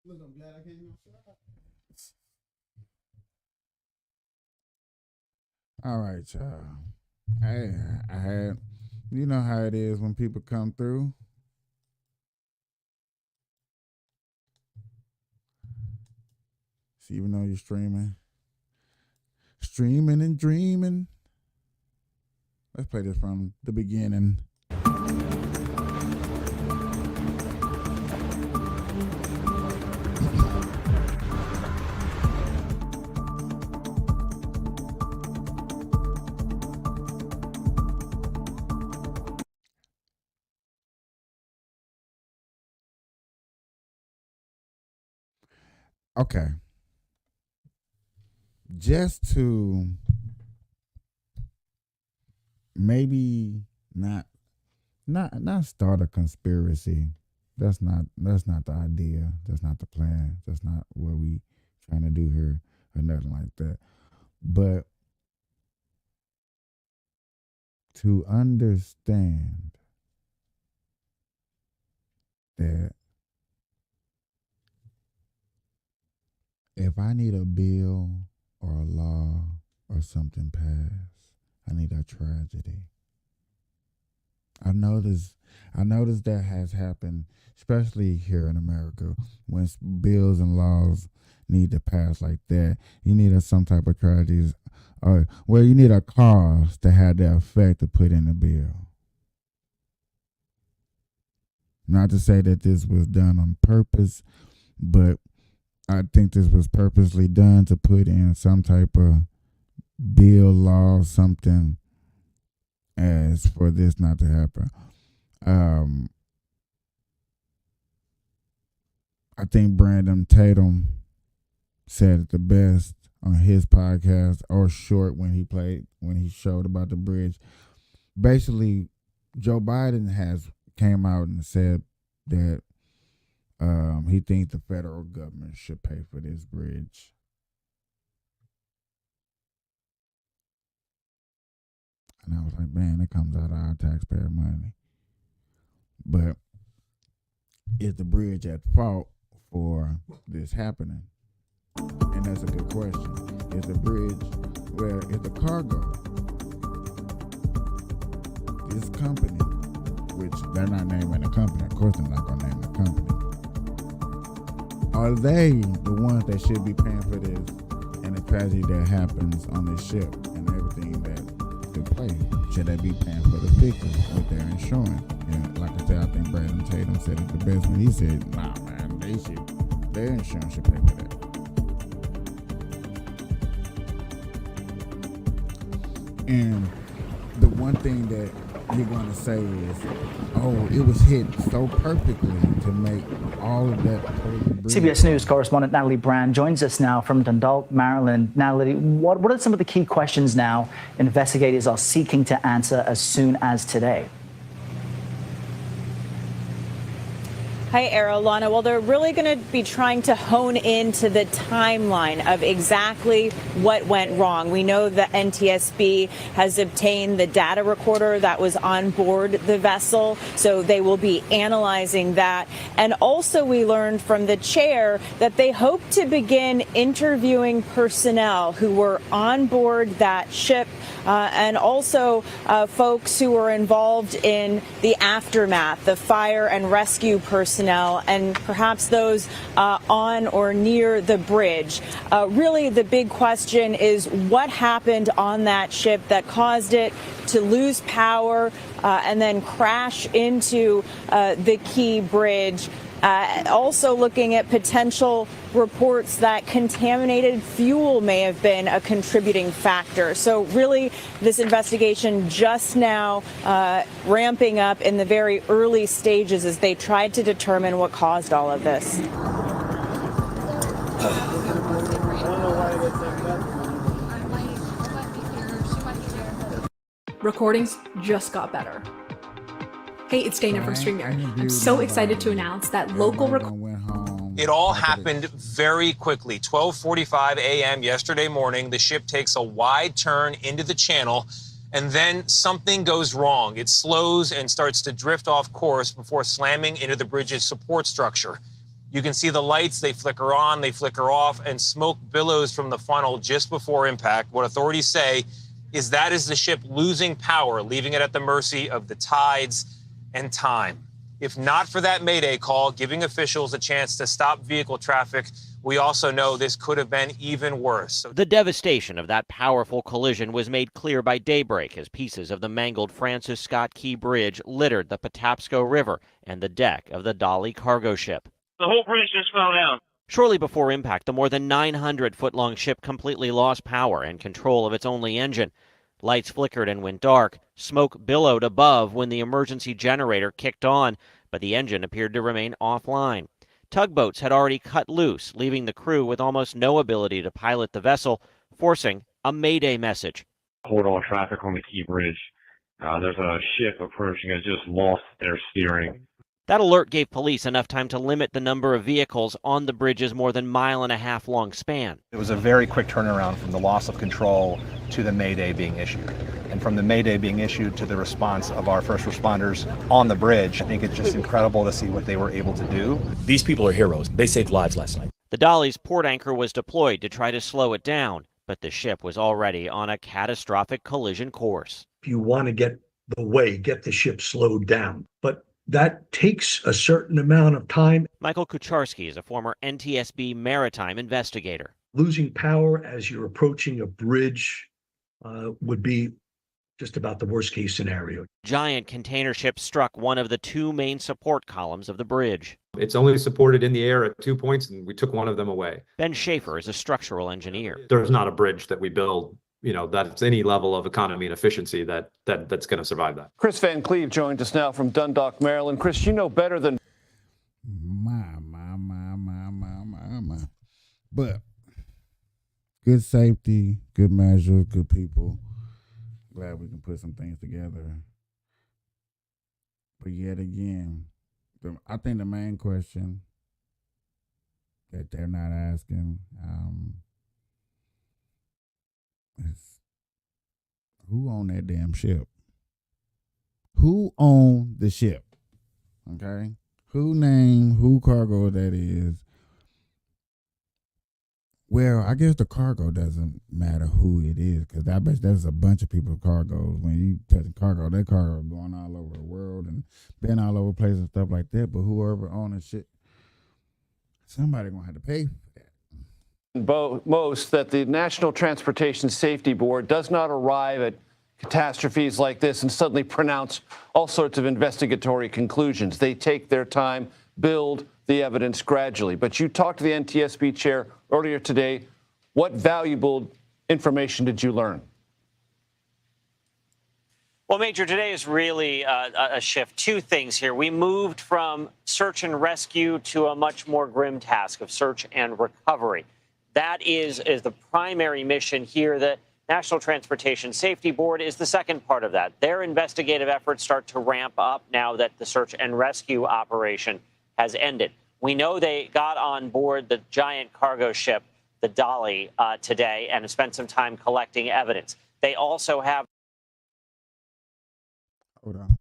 Look, I'm glad I came outside. All right, y'all. Hey, I had, you know how it is when people come through. So even though you're streaming and dreaming. Let's play this from the beginning. Okay. Just to maybe not start a conspiracy. That's not the idea. That's not the plan. That's not what we trying to do here or nothing like that. But to understand that if I need a bill or a law or something passed, I need a tragedy. I noticed that has happened, especially here in America, when bills and laws need to pass like that. You need some type of tragedies, or you need a cause to have that effect to put in the bill. Not to say that this was done on purpose, but I think this was purposely done to put in some type of bill, law, something, as for this not to happen. I think Brandon Tatum said it the best on his podcast, or short, when he showed about the bridge. Basically, Joe Biden came out and said that he thinks the federal government should pay for this bridge. And I was like, man, it comes out of our taxpayer money. But is the bridge at fault for this happening? And that's a good question. Is the bridge, where is the cargo? This company, which they're not naming the company, of course they're not going to name the company. Are they the ones that should be paying for this and the tragedy that happens on this ship and everything that took place? Should they be paying for the victims with their insurance? And like I said, I think Brandon Tatum said it the best when he said, nah, man, their insurance should pay for that. And the one thing that you're going to say is, oh, it was hit so perfectly to make all of that. CBS News correspondent Natalie Brand joins us now from Dundalk, Maryland. Natalie, what are some of the key questions now investigators are seeking to answer as soon as today? Hi, Errol, Lana. Well, they're really going to be trying to hone into the timeline of exactly what went wrong. We know the NTSB has obtained the data recorder that was on board the vessel, so they will be analyzing that. And also we learned from the chair that they hope to begin interviewing personnel who were on board that ship and also folks who were involved in the aftermath, the fire and rescue personnel, and perhaps those on or near the bridge. Really, the big question is what happened on that ship that caused it to lose power and then crash into the Key Bridge. Also looking at potential reports that contaminated fuel may have been a contributing factor. So really, this investigation just now ramping up in the very early stages as they tried to determine what caused all of this. Recordings just got better. Hey, it's Dana from StreamYard. I'm so excited to announce that local It all happened very quickly. 12:45 a.m. yesterday morning, the ship takes a wide turn into the channel, and then something goes wrong. It slows and starts to drift off course before slamming into the bridge's support structure. You can see the lights, they flicker on, they flicker off, and smoke billows from the funnel just before impact. What authorities say is that is the ship losing power, leaving it at the mercy of the tides and time. If not for that Mayday call, giving officials a chance to stop vehicle traffic, we also know this could have been even worse. The devastation of that powerful collision was made clear by daybreak as pieces of the mangled Francis Scott Key Bridge littered the Patapsco River and the deck of the Dali cargo ship. The whole bridge just fell down. Shortly before impact, the more than 900-foot-long ship completely lost power and control of its only engine. Lights flickered and went dark. Smoke billowed above when the emergency generator kicked on, but the engine appeared to remain offline. Tugboats had already cut loose, leaving the crew with almost no ability to pilot the vessel, forcing a Mayday message. Hold all traffic on the Key Bridge. There's a ship approaching us, just lost their steering. That alert gave police enough time to limit the number of vehicles on the bridge's more than mile-and-a-half long span. It was a very quick turnaround from the loss of control to the Mayday being issued. And from the Mayday being issued to the response of our first responders on the bridge, I think it's just incredible to see what they were able to do. These people are heroes. They saved lives last night. The Dolly's port anchor was deployed to try to slow it down, but the ship was already on a catastrophic collision course. If you want to get the ship slowed down, but that takes a certain amount of time. Michael Kucharski is a former NTSB maritime investigator. Losing power as you're approaching a bridge would be just about the worst case scenario. Giant container ship struck one of the two main support columns of the bridge. It's only supported in the air at 2 points, and we took one of them away. Ben Schaefer is a structural engineer. There's not a bridge that we build, that's any level of economy and efficiency that's going to survive that. Chris Van Cleve joins us now from Dundalk, Maryland. Chris, you know better than... My. But good safety, good measures, good people. Glad we can put some things together. But yet again, I think the main question that they're not asking is who owned that damn ship? Who owned the ship? Okay? Who cargo that is? Well, I guess the cargo doesn't matter who it is, because I bet there's a bunch of people's cargoes. When you touch cargo, that cargo going all over the world and been all over the place and stuff like that. But whoever owns the shit, somebody gonna have to pay for that. Most that the National Transportation Safety Board does not arrive at catastrophes like this and suddenly pronounce all sorts of investigatory conclusions. They take their time, build the evidence gradually. But you talked to the NTSB chair earlier today. What valuable information did you learn? Well, Major, today is really a shift. Two things here. We moved from search and rescue to a much more grim task of search and recovery. That is the primary mission here. The National Transportation Safety Board is the second part of that. Their investigative efforts start to ramp up now that the search and rescue operation has ended. We know they got on board the giant cargo ship, the Dolly, today and have spent some time collecting evidence. They also have... Hold on.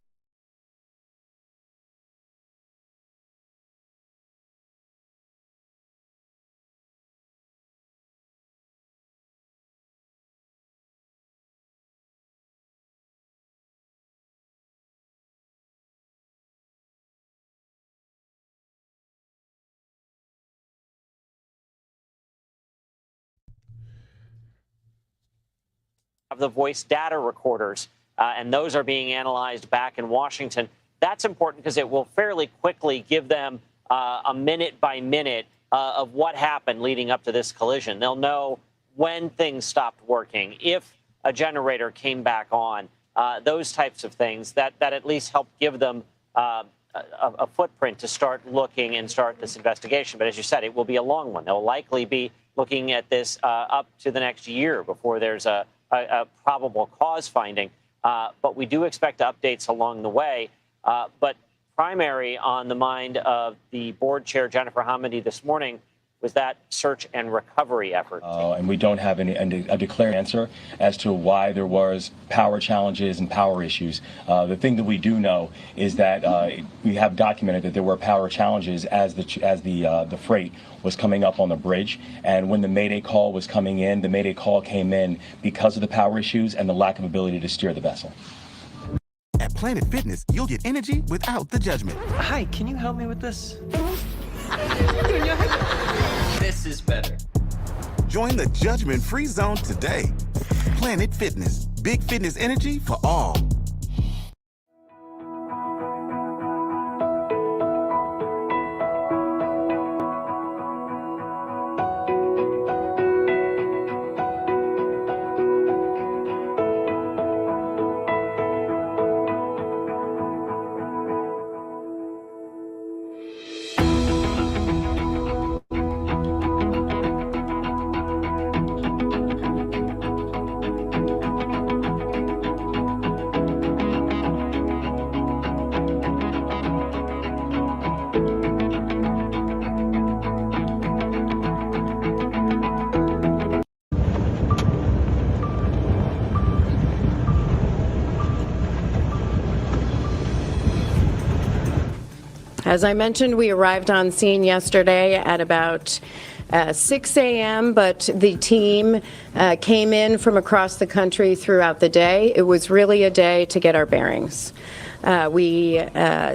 Of the voice data recorders, and those are being analyzed back in Washington. That's important because it will fairly quickly give them a minute by minute of what happened leading up to this collision. They'll know when things stopped working, if a generator came back on, those types of things that at least help give them a footprint to start looking and start this investigation. But as you said, it will be a long one. They'll likely be looking at this up to the next year before there's a probable cause finding, but we do expect updates along the way. But primary on the mind of the board chair, Jennifer Hamady, this morning was that search and recovery effort. And we don't have a declared answer as to why there was power challenges and power issues. The thing that we do know is that we have documented that there were power challenges as the freight was coming up on the bridge. And when the Mayday call was coming in, the Mayday call came in because of the power issues and the lack of ability to steer the vessel. At Planet Fitness, you'll get energy without the judgment. Hi, can you help me with this? This is better. Join the judgment-free zone today. Planet Fitness, big fitness energy for all. As I mentioned, we arrived on scene yesterday at about 6 a.m., but the team came in from across the country throughout the day. It was really a day to get our bearings. We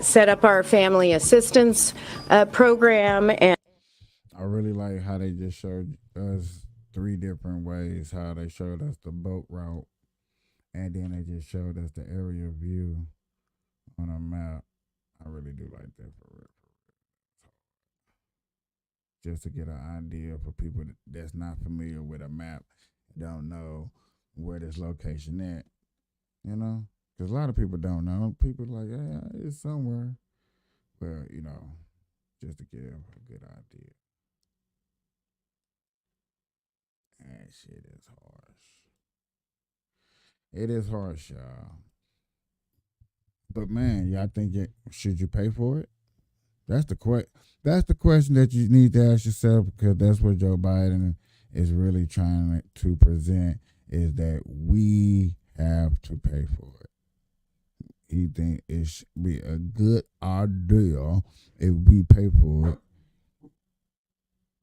set up our family assistance program. And I really like how they just showed us 3 different ways, how they showed us the boat route, and then they just showed us the aerial view on a map. I really do like that for real. Just to get an idea for people that's not familiar with a map, don't know where this location at, you know? Because a lot of people don't know. People like, yeah, it's somewhere. Well, you know, just to give a good idea. That shit is harsh. It is harsh, y'all. But man, y'all think should you pay for it? That's the question that you need to ask yourself, because that's what Joe Biden is really trying to present, is that we have to pay for it. He think it should be a good idea if we pay for it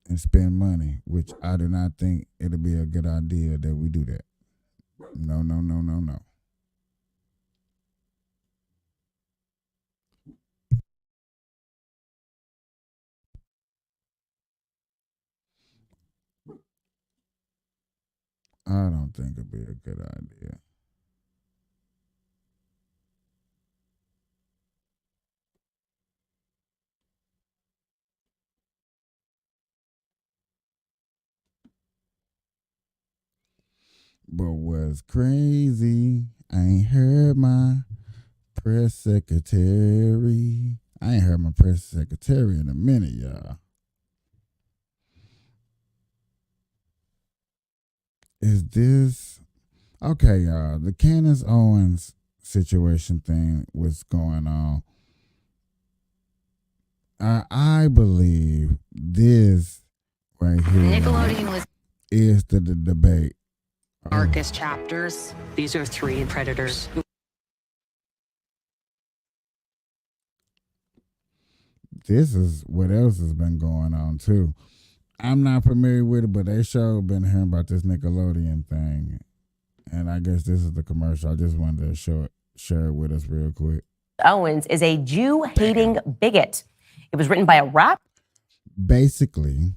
and spend money, which I do not think it'll be a good idea that we do that. No, no, no, no, no. I don't think it'd be a good idea. But what's crazy, I ain't heard my press secretary. I ain't heard my press secretary in a minute, y'all. Is this okay, y'all? The Candace Owens situation thing was going on. I believe this right here Nickelodeon is the debate. Marcus chapters. These are 3 predators. This is what else has been going on too. I'm not familiar with it, but they sure been hearing about this Nickelodeon thing. And I guess this is the commercial. I just wanted to share it with us real quick. Owens is a Jew-hating bigot. It was written by a rap. Basically,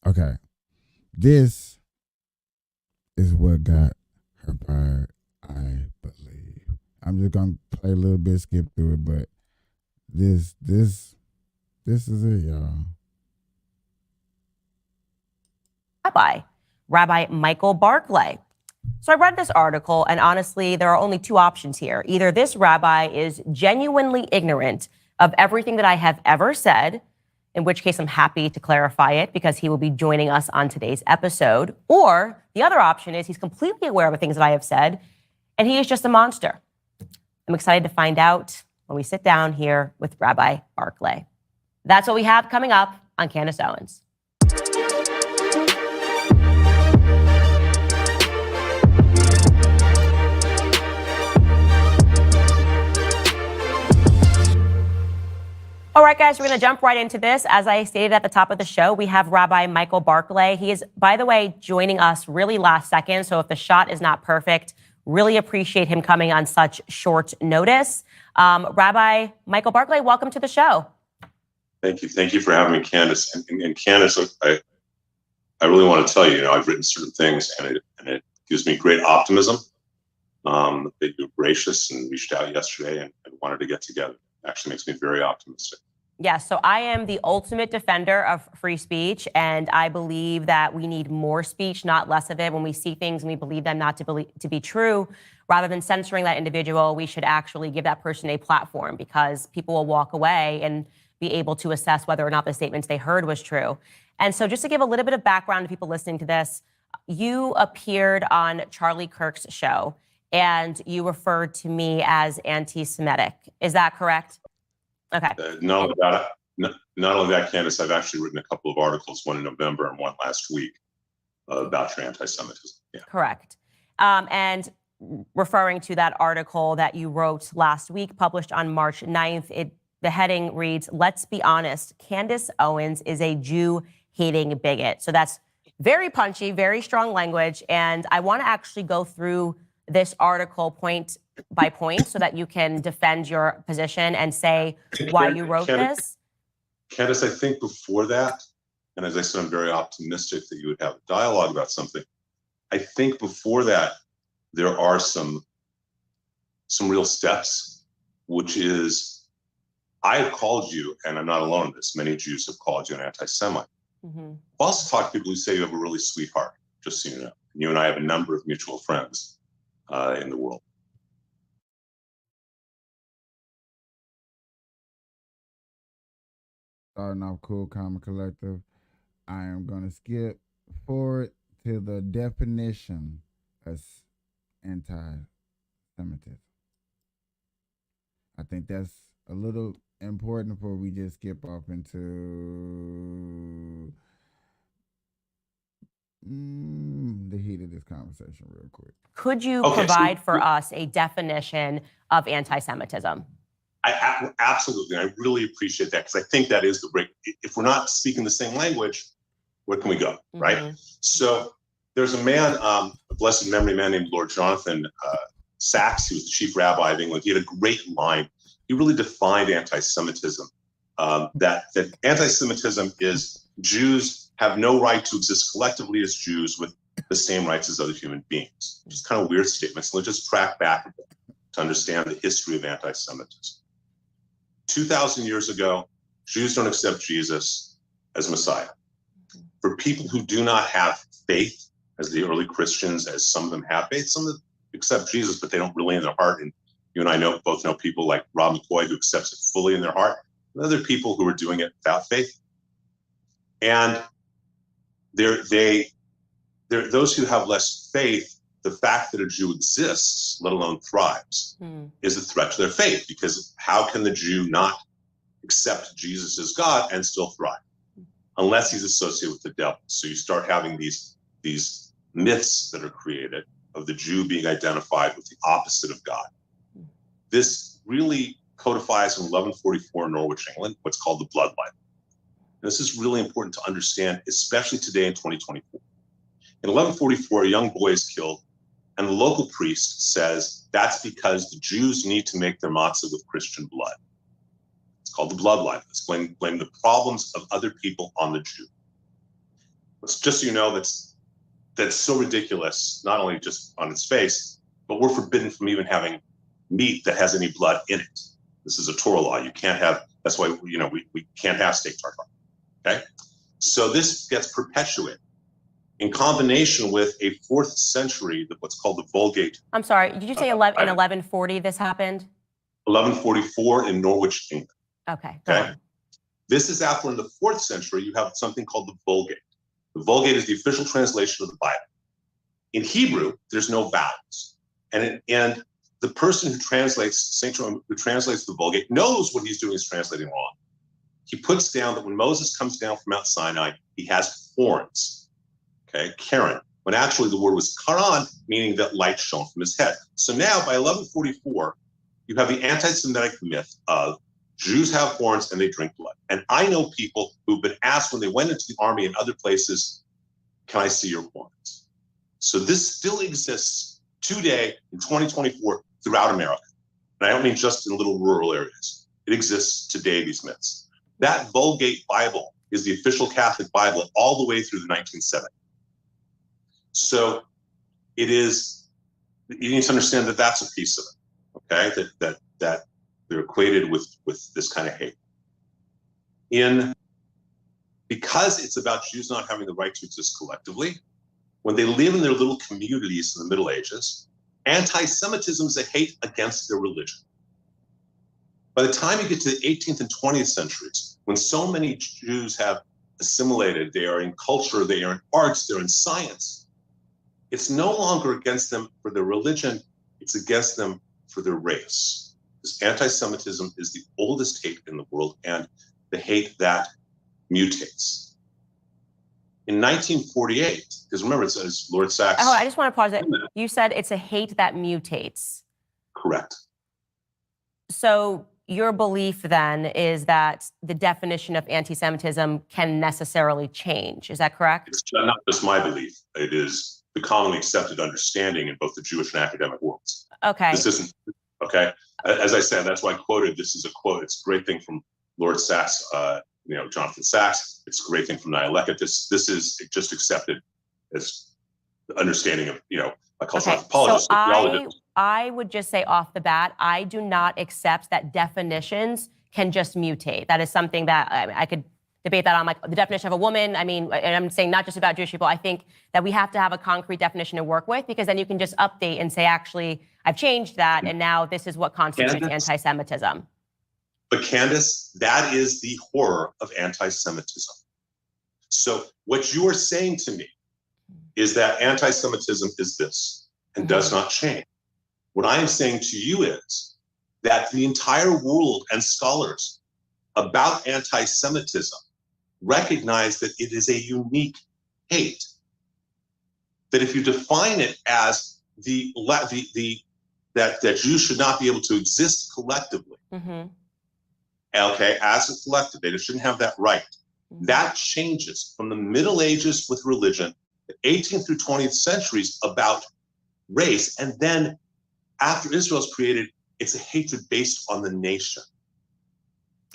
okay, this is what got her fired, I believe. I'm just gonna play a little bit, skip through it, but this is it, y'all. Rabbi Michael Barclay. So I read this article, and honestly, there are only 2 options here. Either this rabbi is genuinely ignorant of everything that I have ever said, in which case I'm happy to clarify it because he will be joining us on today's episode, or the other option is he's completely aware of the things that I have said, and he is just a monster. I'm excited to find out when we sit down here with Rabbi Barclay. That's what we have coming up on Candace Owens. All right, guys, we're going to jump right into this. As I stated at the top of the show, we have Rabbi Michael Barclay. He is, by the way, joining us really last second. So if the shot is not perfect, really appreciate him coming on such short notice. Rabbi Michael Barclay, welcome to the show. Thank you. Thank you for having me, Candace. And Candace, I really want to tell you, I've written certain things, and it gives me great optimism that you're gracious and reached out yesterday and wanted to get together. Actually makes me very optimistic. Yes, so I am the ultimate defender of free speech, and I believe that we need more speech, not less of it. When we see things and we believe them not to be true, rather than censoring that individual, we should actually give that person a platform, because people will walk away and be able to assess whether or not the statements they heard was true. And so just to give a little bit of background to people listening to this, you appeared on Charlie Kirk's show, and you referred to me as anti-Semitic. Is that correct? Okay. Not only that, Candace, I've actually written a couple of articles, one in November and one last week, about your anti-Semitism. Yeah. Correct. And referring to that article that you wrote last week, published on March 9th, it The heading reads, "Let's be honest, Candace Owens is a Jew-hating bigot." So that's very punchy, very strong language. And I want to actually go through this article point by point so that you can defend your position and say why you wrote this. Candace, I think before that, and as I said, I'm very optimistic that you would have a dialogue about something. I think before that, there are some real steps, which is, I have called you, and I'm not alone in this, many Jews have called you an anti-Semite. I've also talked to people who say you have a really sweet heart, just so you know. You and I have a number of mutual friends in the world. Starting off Cool Common Collective, I am going to skip forward to the definition of anti-Semitism. I think that's a little important before we just skip off into the heat of this conversation real quick. Could you provide for us a definition of anti-Semitism? Absolutely. I really appreciate that, because I think that is the break. If we're not speaking the same language, where can we go, right? So there's a man, a blessed memory man named Lord Jonathan Sacks, who was the chief rabbi of England. He had a great line. He really defined anti-Semitism, that anti-Semitism is Jews have no right to exist collectively as Jews with the same rights as other human beings. Just kind of weird statements. Let's just track back a bit to understand the history of anti-Semitism. 2,000 years ago, Jews don't accept Jesus as Messiah. For people who do not have faith, as the early Christians, as some of them have faith, some of them accept Jesus, but they don't really in their heart. And you and I both know people like Rob McCoy who accepts it fully in their heart, and other people who are doing it without faith. And those who have less faith, the fact that a Jew exists, let alone thrives, is a threat to their faith, because how can the Jew not accept Jesus as God and still thrive? Unless he's associated with the devil. So you start having these myths that are created of the Jew being identified with the opposite of God. This really codifies in 1144 in Norwich, England, what's called the Blood Libel. And this is really important to understand, especially today in 2024. In 1144, a young boy is killed, and the local priest says that's because the Jews need to make their matzah with Christian blood. It's called the Blood Libel. It's blame the problems of other people on the Jew. It's just so you know, that's so ridiculous, not only just on its face, but we're forbidden from even having meat that has any blood in it. This is a Torah law. You can't have, that's why, we can't have steak tartare. Okay? So this gets perpetuated in combination with a 4th century, what's called the Vulgate. I'm sorry, did you say in 1140 this happened? 1144 in Norwich, England. Okay. This is after, in the 4th century, you have something called the Vulgate. The Vulgate is the official translation of the Bible. In Hebrew, there's no vowels. And the person who translates, St. Jerome, who translates the Vulgate, knows what he's doing is translating wrong. He puts down that when Moses comes down from Mount Sinai, he has horns. Okay, Karen, when actually the word was Karan, meaning that light shone from his head. So now by 1144, you have the anti-Semitic myth of Jews have horns and they drink blood. And I know people who've been asked when they went into the army and other places, can I see your horns? So this still exists today in 2024 throughout America. And I don't mean just in little rural areas. It exists today, these myths. That Vulgate Bible is the official Catholic Bible all the way through the 1970s. So it is, you need to understand that that's a piece of it, okay? That they're equated with this kind of hate. Because it's about Jews not having the right to exist collectively, when they live in their little communities in the Middle Ages, anti-Semitism is a hate against their religion. By the time you get to the 18th and 20th centuries, when so many Jews have assimilated, they are in culture, they are in arts, they're in science, it's no longer against them for their religion, it's against them for their race. This anti-Semitism is the oldest hate in the world, and the hate that mutates. In 1948, because remember, it's as Lord Sacks. Oh, I just want to pause it. You said it's a hate that mutates. Correct. So your belief then is that the definition of anti-Semitism can necessarily change. Is that correct? It's not just my belief. It is the commonly accepted understanding in both the Jewish and academic worlds. Okay. This isn't, okay? As I said, that's why I quoted, this is a quote. It's a great thing from Lord Sachs, Jonathan Sachs. It's a great thing from Niall. This is just accepted as the understanding of, a cultural anthropologist. So I would just say off the bat, I do not accept that definitions can just mutate. That is something that I could debate that on, like the definition of a woman. I mean, and I'm saying not just about Jewish people. I think that we have to have a concrete definition to work with, because then you can just update and say, actually, I've changed that, and now this is what constitutes anti-Semitism. But Candace, that is the horror of anti-Semitism. So what you are saying to me is that anti-Semitism is this and does not change. What I am saying to you is that the entire world and scholars about anti-Semitism recognize that it is a unique hate. That if you define it as that Jews should not be able to exist collectively, okay, as a collective, they just shouldn't have that right. That changes from the Middle Ages with religion, the 18th through 20th centuries about race, and then after Israel's created, it's a hatred based on the nation.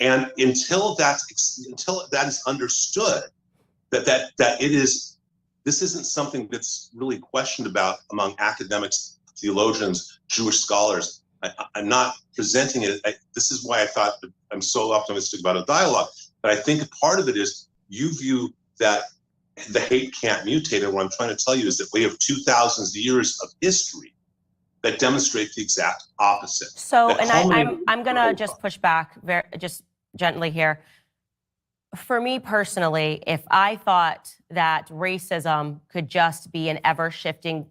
And until that is understood, that it is, this isn't something that's really questioned about among academics, theologians, Jewish scholars. I'm not presenting it. This is why I thought that I'm so optimistic about a dialogue. But I think part of it is you view that the hate can't mutate. And what I'm trying to tell you is that we have 2,000 years of history that demonstrate the exact opposite. So, and I'm going to just push back just gently here. For me personally, if I thought that racism could just be an ever-shifting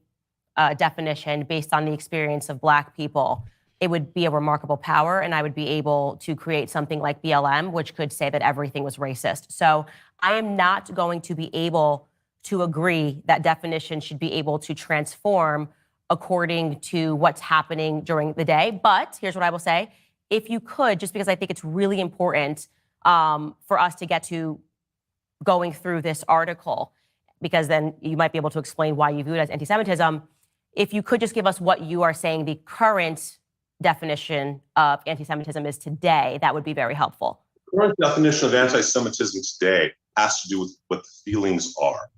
definition based on the experience of Black people, it would be a remarkable power, and I would be able to create something like BLM, which could say that everything was racist. So I am not going to be able to agree that definition should be able to transform according to what's happening during the day. But here's what I will say. If you could, just because I think it's really important for us to get to going through this article, because then you might be able to explain why you view it as anti-Semitism. If you could just give us what you are saying the current definition of anti-Semitism is today, that would be very helpful. The current definition of anti-Semitism today has to do with what the feelings are.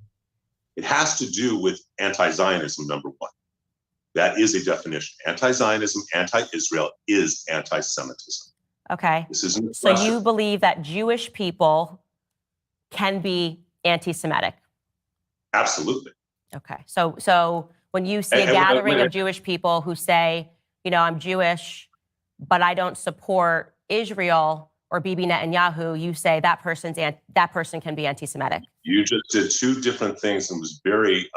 It has to do with anti-Zionism, number one. That is a definition. Anti-Zionism, anti-Israel is anti-Semitism. Okay. This isn't so you believe that Jewish people can be anti-Semitic? Absolutely. Okay. So when you see a gathering of Jewish people who say, I'm Jewish, but I don't support Israel or Bibi Netanyahu, you say that person can be anti-Semitic. You just did two different things and was very.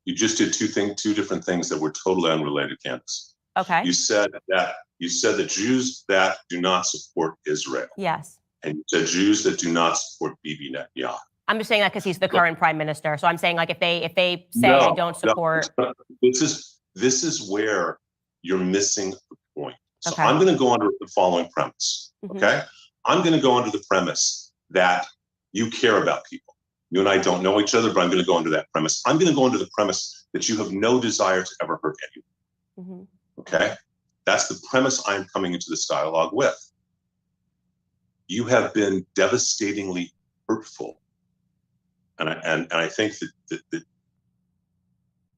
You just did two different things that were totally unrelated, Candace. Okay. You said that Jews that do not support Israel. Yes. And you said Jews that do not support Bibi Netanyahu. I'm just saying that because he's the current prime minister. So I'm saying, like, if they say I don't support. No, this is where you're missing the point. So Okay. I'm going to go under the following premise. Okay. I'm going to go under the premise that you care about people. You and I don't know each other, but I'm going to go under that premise. I'm going to go under the premise that you have no desire to ever hurt anyone. Okay? That's the premise I'm coming into this dialogue with. You have been devastatingly hurtful. And I think that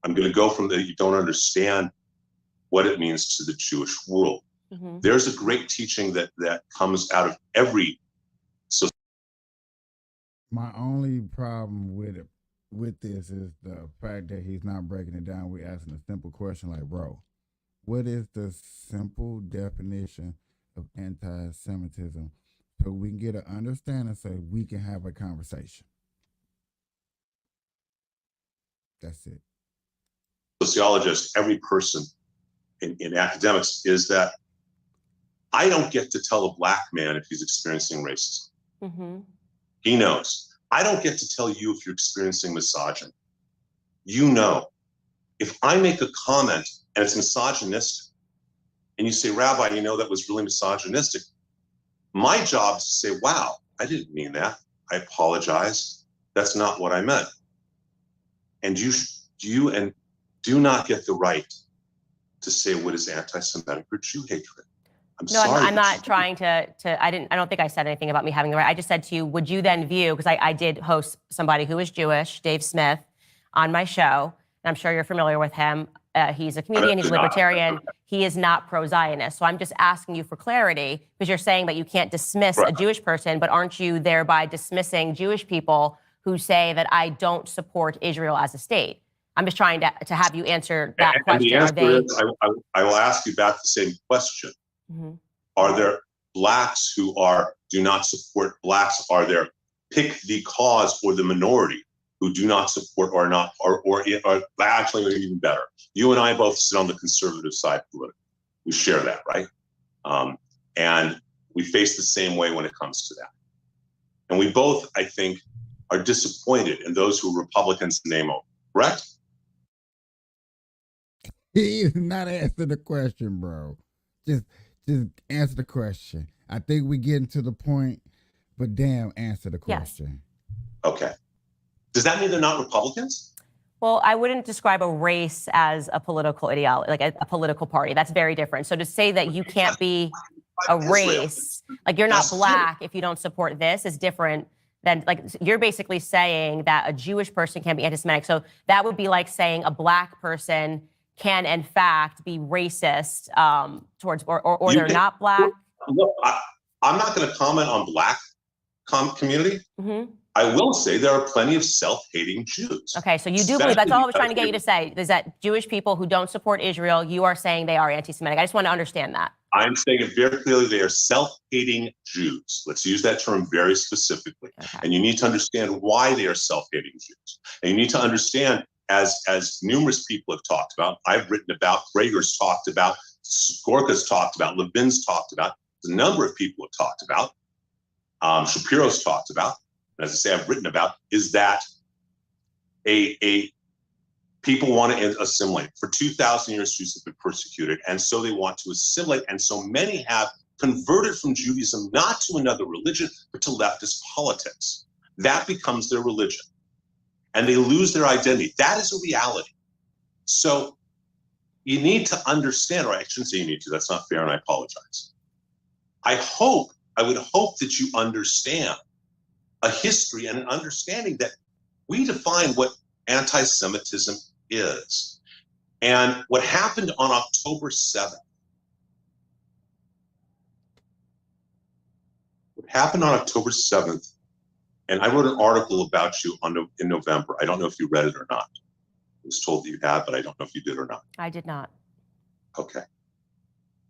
I'm going to go from that you don't understand what it means to the Jewish world. There's a great teaching that comes out of every society. My only problem with this is the fact that he's not breaking it down. We're asking a simple question like, bro, what is the simple definition of anti-Semitism so we can get an understanding so we can have a conversation? That's it. Sociologist, every person in academics, is that I don't get to tell a Black man if he's experiencing racism. He knows. I don't get to tell you if you're experiencing misogyny. You know. If I make a comment and it's misogynistic, and you say, Rabbi, that was really misogynistic. My job is to say, wow, I didn't mean that. I apologize. That's not what I meant. And you do not get the right to say what is anti-Semitic or Jew hatred. I'm not trying to, I don't think I said anything about me having the right. I just said to you, would you then view, because I did host somebody who is Jewish, Dave Smith, on my show, and I'm sure you're familiar with him. He's a comedian, he's a libertarian. He is not pro-Zionist. So I'm just asking you for clarity, because you're saying that you can't dismiss a Jewish person, but aren't you thereby dismissing Jewish people who say that I don't support Israel as a state? I'm just trying to have you answer that question. And the answer is, I will ask you back the same question. Mm-hmm. Are there blacks who do not support blacks? Are there pick the cause or the minority who do not support or not, or actually even better? You and I both sit on the conservative side politically. We share that, right? And we face the same way when it comes to that. And we both, I think, are disappointed in those who are Republicans in name only, correct? He's not answering the question, bro. Just answer the question. I think we're getting to the point, but damn, answer the question. Yes. Okay. Does that mean they're not Republicans? Well, I wouldn't describe a race as a political ideology, like a political party. That's very different. So to say that you can't be a race, like you're not black if you don't support this, is different than, like, you're basically saying that a Jewish person can be anti-Semitic. So that would be like saying a black person can in fact be racist towards, or they're not black. Look, I'm not going to comment on black community. Mm-hmm. I will say there are plenty of self-hating Jews. Okay, so you do believe, that's all I was trying to get you to say, is that Jewish people who don't support Israel, you are saying they are anti-Semitic. I just want to understand that. I'm saying it very clearly, they are self-hating Jews. Let's use that term very specifically. Okay. And you need to understand why they are self-hating Jews. And you need to understand, as numerous people have talked about, I've written about, Prager's talked about, Gorka's talked about, Levin's talked about, a number of people have talked about, Shapiro's talked about, and as I say, I've written about, is that people want to assimilate. For 2,000 years, Jews have been persecuted, and so they want to assimilate, and so many have converted from Judaism not to another religion, but to leftist politics. That becomes their religion, and they lose their identity. That is a reality. So you need to understand, or I shouldn't say you need to, that's not fair, and I apologize. I would hope that you understand a history and an understanding that we define what anti-Semitism is. And what happened on October 7th, and I wrote an article about you in November. I don't know if you read it or not. I was told that you had, but I don't know if you did or not. I did not. Okay.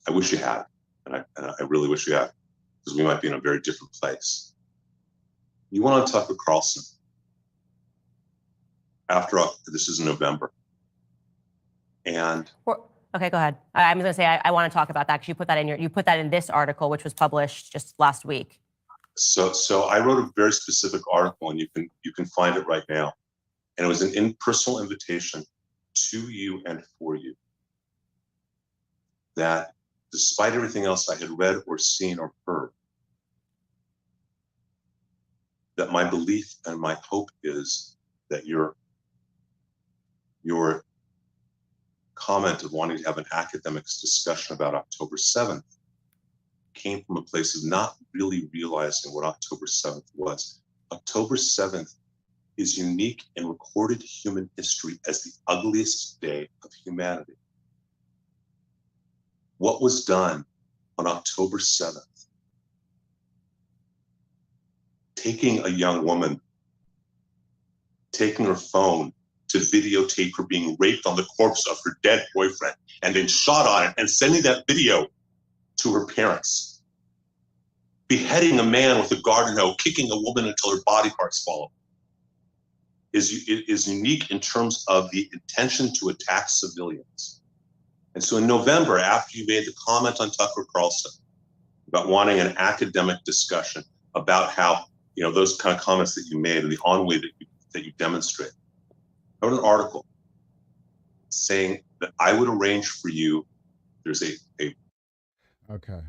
I wish you had, and I really wish you had, because we might be in a very different place. You went on Tucker Carlson this is in November. And okay, go ahead. I'm going to say I want to talk about that, because you put that in this article, which was published just last week. So I wrote a very specific article, and you can find it right now. And it was an impersonal invitation to you and for you, that despite everything else I had read or seen or heard, that my belief and my hope is that your comment of wanting to have an academic discussion about October 7th came from a place of not really realizing what October 7th was. October 7th is unique in recorded human history as the ugliest day of humanity. What was done on October 7th? Taking a young woman, taking her phone to videotape her being raped on the corpse of her dead boyfriend, and then shot on it and sending that video to her parents. Beheading a man with a garden hoe, kicking a woman until her body parts fall off, is unique in terms of the intention to attack civilians. And so in November, after you made the comment on Tucker Carlson about wanting an academic discussion about how, those kind of comments that you made and the ennui that you demonstrate, I wrote an article saying that I would arrange for you, there's a Okay.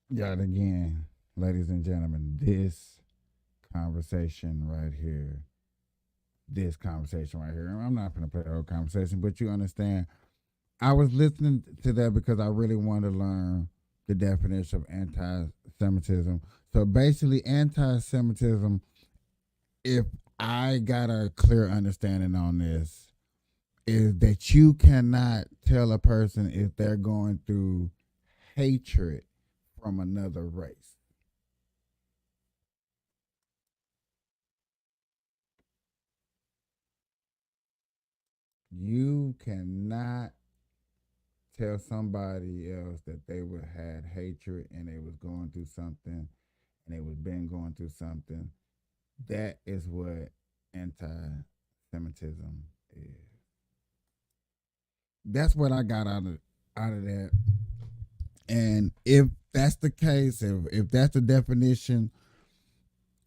Yet again, ladies and gentlemen, this conversation right here, I'm not going to play the whole conversation, but you understand. I was listening to that because I really wanted to learn the definition of anti-Semitism. So basically, anti-Semitism, if I got a clear understanding on this, is that you cannot tell a person if they're going through hatred from another race. You cannot tell somebody else that they would had hatred and they was going through something and they was been going through something. That is what anti-Semitism is. That's what I got out of that. And if that's the case, if that's the definition,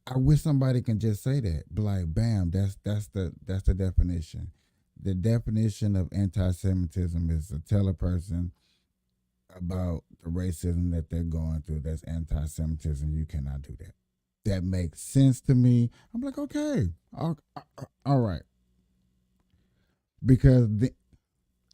I wish somebody can just say that. Be like, bam, that's the definition. The definition of anti-Semitism is to tell a person about the racism that they're going through. That's anti-Semitism. You cannot do that. That makes sense to me. I'm like, okay, all right. Because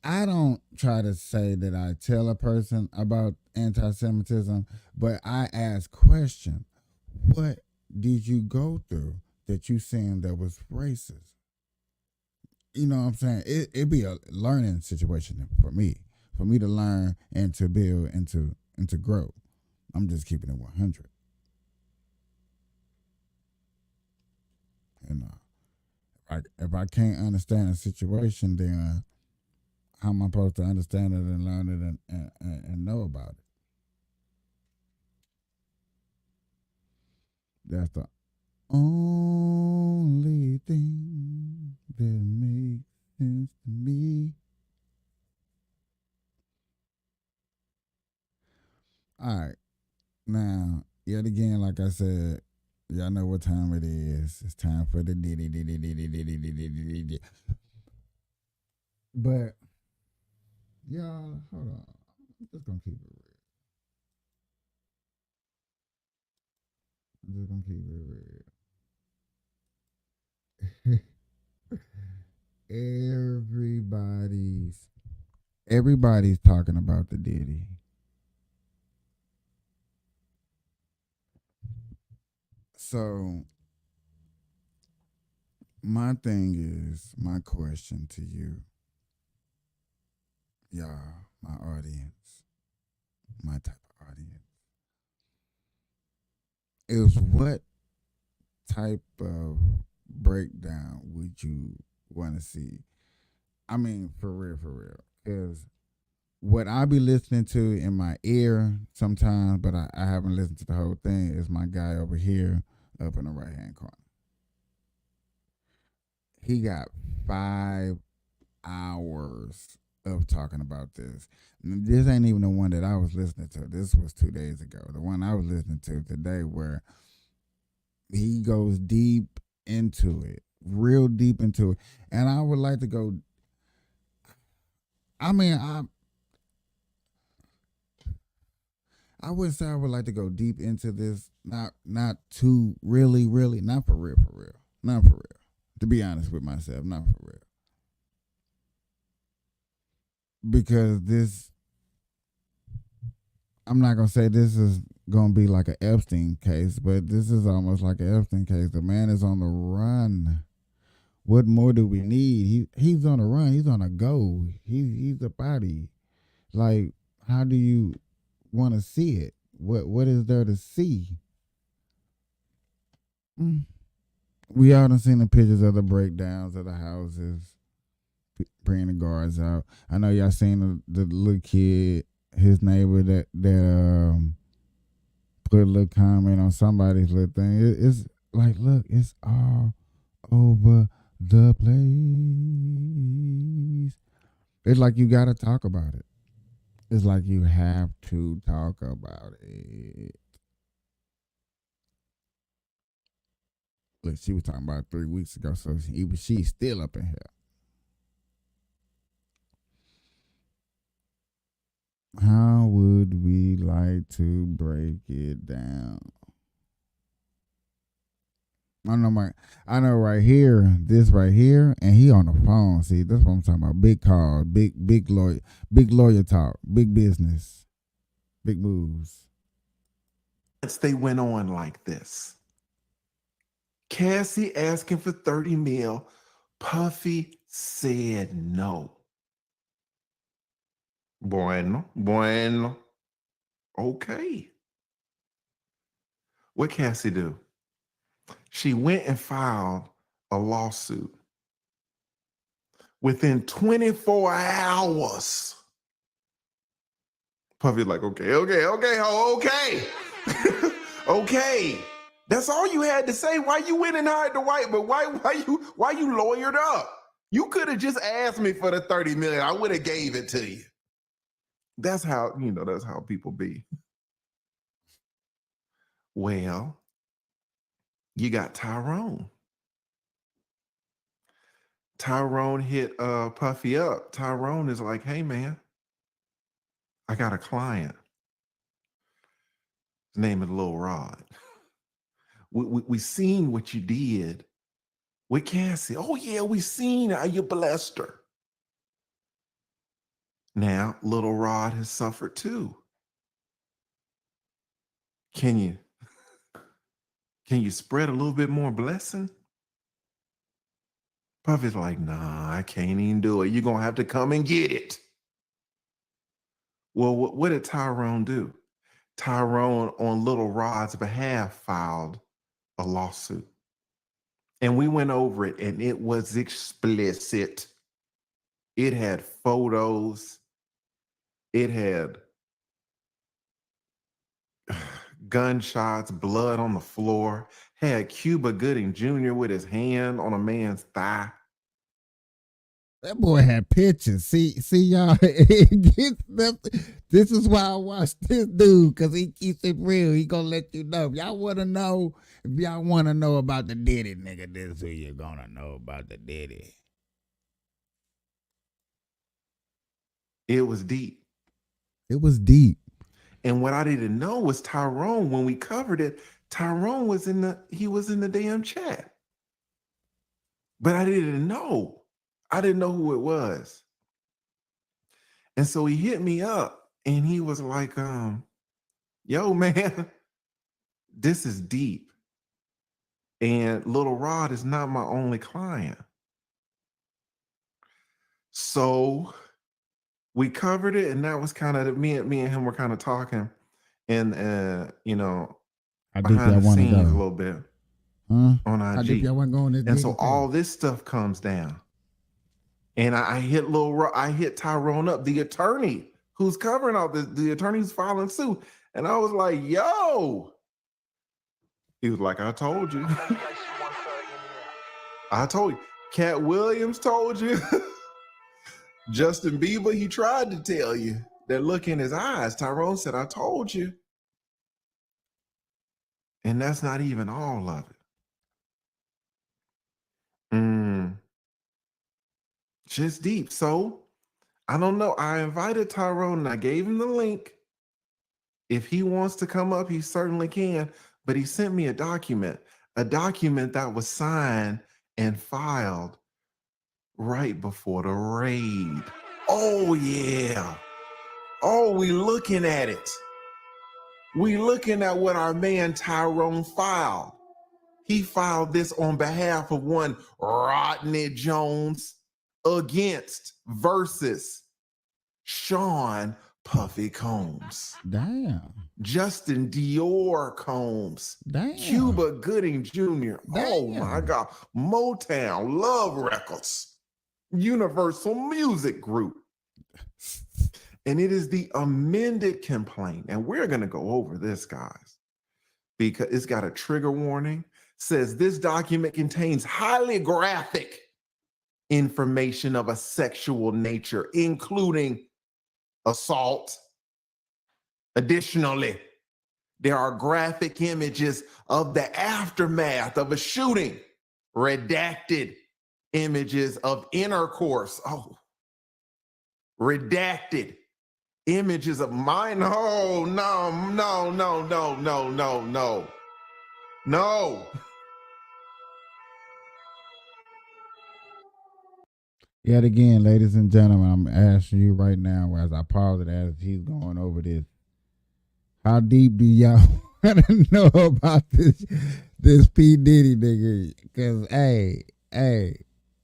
I don't try to say that I tell a person about anti-Semitism, but I ask question, what did you go through that you saying that was racist? You know what I'm saying? It'd be a learning situation for me to learn and to build and to grow. I'm just keeping it 100. You know, if I can't understand a situation, then how am I supposed to understand it and learn it and know about it? That's the only thing that makes sense to me. All right. Now, yet again, like I said, y'all know what time it is. It's time for the diddy. But, y'all, hold on. I'm just going to keep it real. Everybody's talking about the Diddy. So my question to you, y'all, my audience, my type of audience, is what type of breakdown would you want to see? I mean, for real. Because what I be listening to in my ear sometimes, but I haven't listened to the whole thing, is my guy over here up in the right-hand corner. He got 5 hours of talking about this. This ain't even the one that I was listening to. This was 2 days ago. The one I was listening to today, where he goes deep into it, real deep into it. And I would like to go, I wouldn't say I would like to go deep into this, not too really, not for real. Not for real. To be honest with myself, not for real. Because this, I'm not going to say this is going to be like an Epstein case, but this is almost like an Epstein case. The man is on the run. What more do we need? He's on a run. He's on a go. He's a body. Like, how do you want to see it? What is there to see? We all done seen the pictures of the breakdowns of the houses, bringing the guards out. I know y'all seen the little kid, his neighbor that put a little comment on somebody's little thing. It's like, look, it's all over the place. It's like you got to talk about it. It's like you have to talk about it. Look, she was talking about 3 weeks ago, so she's still up in here. we like to break it down. I know right here, this right here, and he on the phone. See, that's what I'm talking about. Big calls, big lawyer talk, big business, big moves. They went on like this. Cassie asking for 30 mil. Puffy said no. Bueno. Okay. What Cassie do? She went and filed a lawsuit. Within 24 hours, Puffy like, okay. Okay. That's all you had to say. Why you went and hired the white, but why you lawyered up? You could have just asked me for the 30 million. I would have gave it to you. That's how people be. Well, you got Tyrone. Tyrone hit Puffy up. Tyrone is like, hey man, I got a client. His name is Lil Rod. We seen what you did with Cassie. Oh yeah, we seen how you blessed her. Now, Little Rod has suffered too. Can you spread a little bit more blessing? Puffy's like, nah, I can't even do it. You're going to have to come and get it. Well, what did Tyrone do? Tyrone, on Little Rod's behalf, filed a lawsuit. And we went over it, and it was explicit. It had photos. It had gunshots, blood on the floor. Had Cuba Gooding Jr. with his hand on a man's thigh. That boy had pictures. See y'all. This is why I watch this dude, because he keeps it real. He gonna let you know. If y'all want to know about the Diddy, nigga, this is who you're gonna know about the Diddy. It was deep. It was deep. And what I didn't know was Tyrone, when we covered it, Tyrone was in the damn chat. But I didn't know. I didn't know who it was. And so he hit me up and he was like, yo, man, this is deep. And Little Rod is not my only client. So we covered it, and that was kind of me and him were kind of talking, and How behind the scenes a little bit on How deep IG. y'all want to go on this? And so Diddy all thing? this stuff comes down, and I hit Tyrone up, the attorney who's covering all the attorney who's filing suit, and I was like, yo. He was like, I told you. I told you. Cat Williams told you. Justin Bieber, he tried to tell you. That look in his eyes. Tyrone said, I told you. And that's not even all of it. Just deep. So, I don't know. I invited Tyrone and I gave him the link. If he wants to come up, he certainly can. But he sent me a document that was signed and filed right before the raid. Oh, yeah. Oh, we looking at it. We looking at what our man Tyrone filed. He filed this on behalf of one Rodney Jones versus Sean Puffy Combs. Damn. Justin Dior Combs. Damn. Cuba Gooding Jr. Oh Damn. my God. Motown, Love Records, Universal Music Group. And it is the amended complaint. And we're going to go over this, guys, because it's got a trigger warning. Says this document contains highly graphic information of a sexual nature, including assault. Additionally, there are graphic images of the aftermath of a shooting, redacted images of intercourse. Oh, redacted images of mine. No. Yet again, ladies and gentlemen, I'm asking you right now as I pause it as he's going over this. How deep do y'all want to know about this P. Diddy nigga? Because, hey,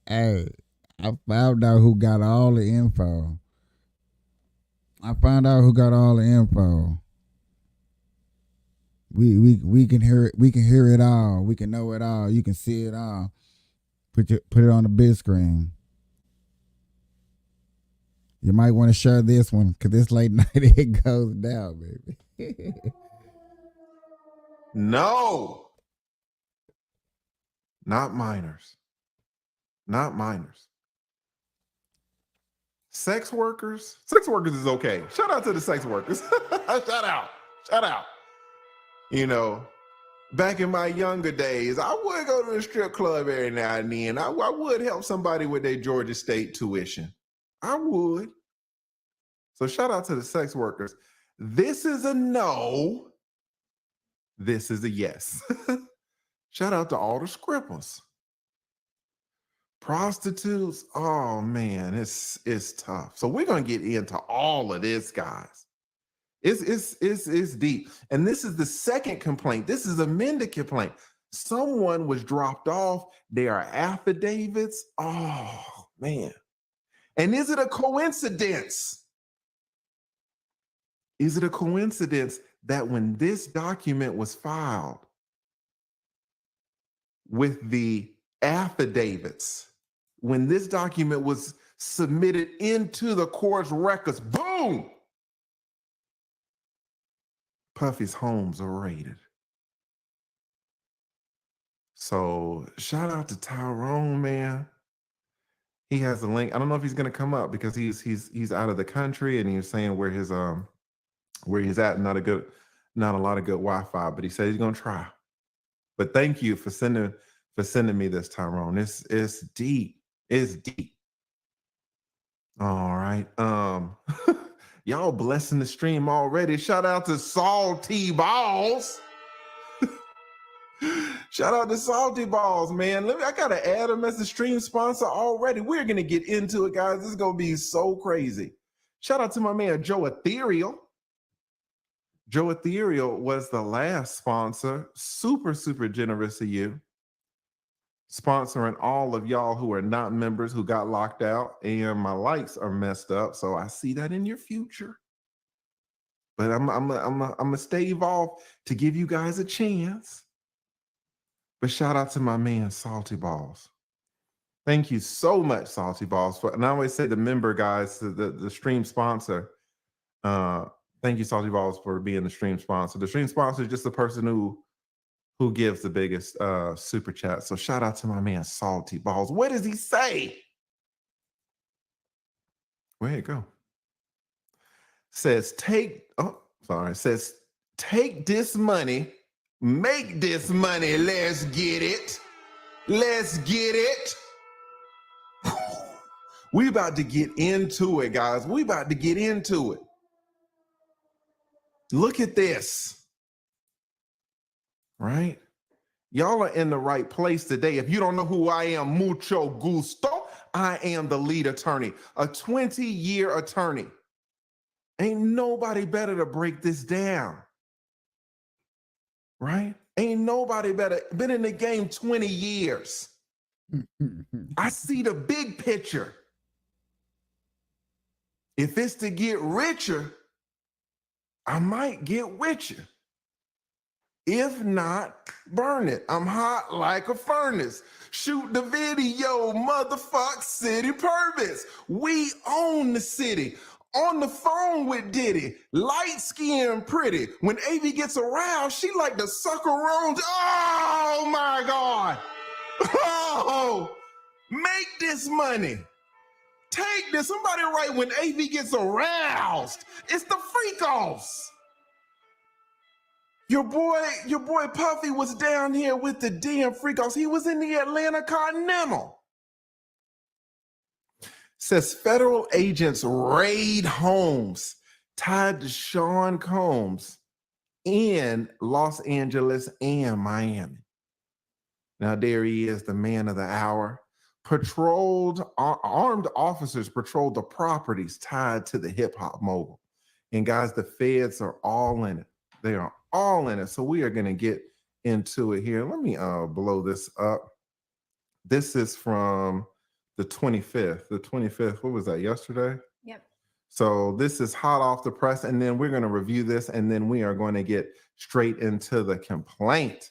I found out who got all the info. We can hear it. We can hear it all. We can know it all. You can see it all. Put it on the big screen. You might want to share this one because this late night it goes down, baby. No. Not minors. Sex workers is okay. Shout out to the sex workers. Shout out. You know, back in my younger days, I would go to the strip club every now and then. I would help somebody with their Georgia State tuition. I would. So shout out to the sex workers. This is a no. This is a yes. Shout out to all the scribbles. Prostitutes, oh man, it's tough. So we're gonna get into all of this, guys. It's deep. And this is the second complaint. This is a amended complaint. Someone was dropped off. There are affidavits. Oh man. And is it a coincidence? Is it a coincidence that when this document was filed with the affidavits, when this document was submitted into the court's records, boom, Puffy's homes are raided. So shout out to Tyrone, man. He has a link. I don't know if he's gonna come up because he's out of the country and he's saying where he's at. Not a lot of good Wi-Fi, but he said he's gonna try. But thank you for sending me this, Tyrone. It's deep. It's deep. All right. Y'all blessing the stream already. Shout out to Salty Balls. Shout out to Salty Balls, man. I gotta add him as the stream sponsor already. We're gonna get into it, guys. This is gonna be so crazy. Shout out to my man Joe Ethereal. Joe Ethereal was the last sponsor. Super, super generous of you. Sponsoring all of y'all who are not members who got locked out, and my likes are messed up, so I see that in your future. But I'm gonna stay evolved to give you guys a chance. But shout out to my man Salty Balls. Thank you so much, Salty Balls. And I always say the member guys, the stream sponsor. Thank you, Salty Balls, for being the stream sponsor. The stream sponsor is just the person who gives the biggest super chat. So shout out to my man Salty Balls. What does he say? Where'd it go? Says take this money, make this money. Let's get it. Let's get it. We about to get into it, guys. We about to get into it. Look at this. Right? Y'all are in the right place today. If you don't know who I am, mucho gusto. I am the lead attorney, a 20-year attorney. Ain't nobody better to break this down. Right? Ain't nobody better. Been in the game 20 years. I see the big picture. If it's to get richer, I might get with you. If not, burn it. I'm hot like a furnace. Shoot the video, motherfuck City Purpose. We own the city. On the phone with Diddy, light skinned pretty. When AV gets around, she like to suck around. Oh my God. Oh, make this money. Take this. Somebody write when AV gets aroused. It's the freak-offs. Your boy Puffy was down here with the damn freak-offs. He was in the Atlanta Continental. Says federal agents raid homes, tied to Sean Combs in Los Angeles and Miami. Now, there he is, the man of the hour. Armed officers patrolled the properties tied to the hip hop mogul. And guys, the feds are all in it. They are all in it. So we are going to get into it here. Let me blow this up. This is from the 25th. The 25th, what was that, yesterday? Yep. So this is hot off the press, and then we're going to review this, and then we are going to get straight into the complaint.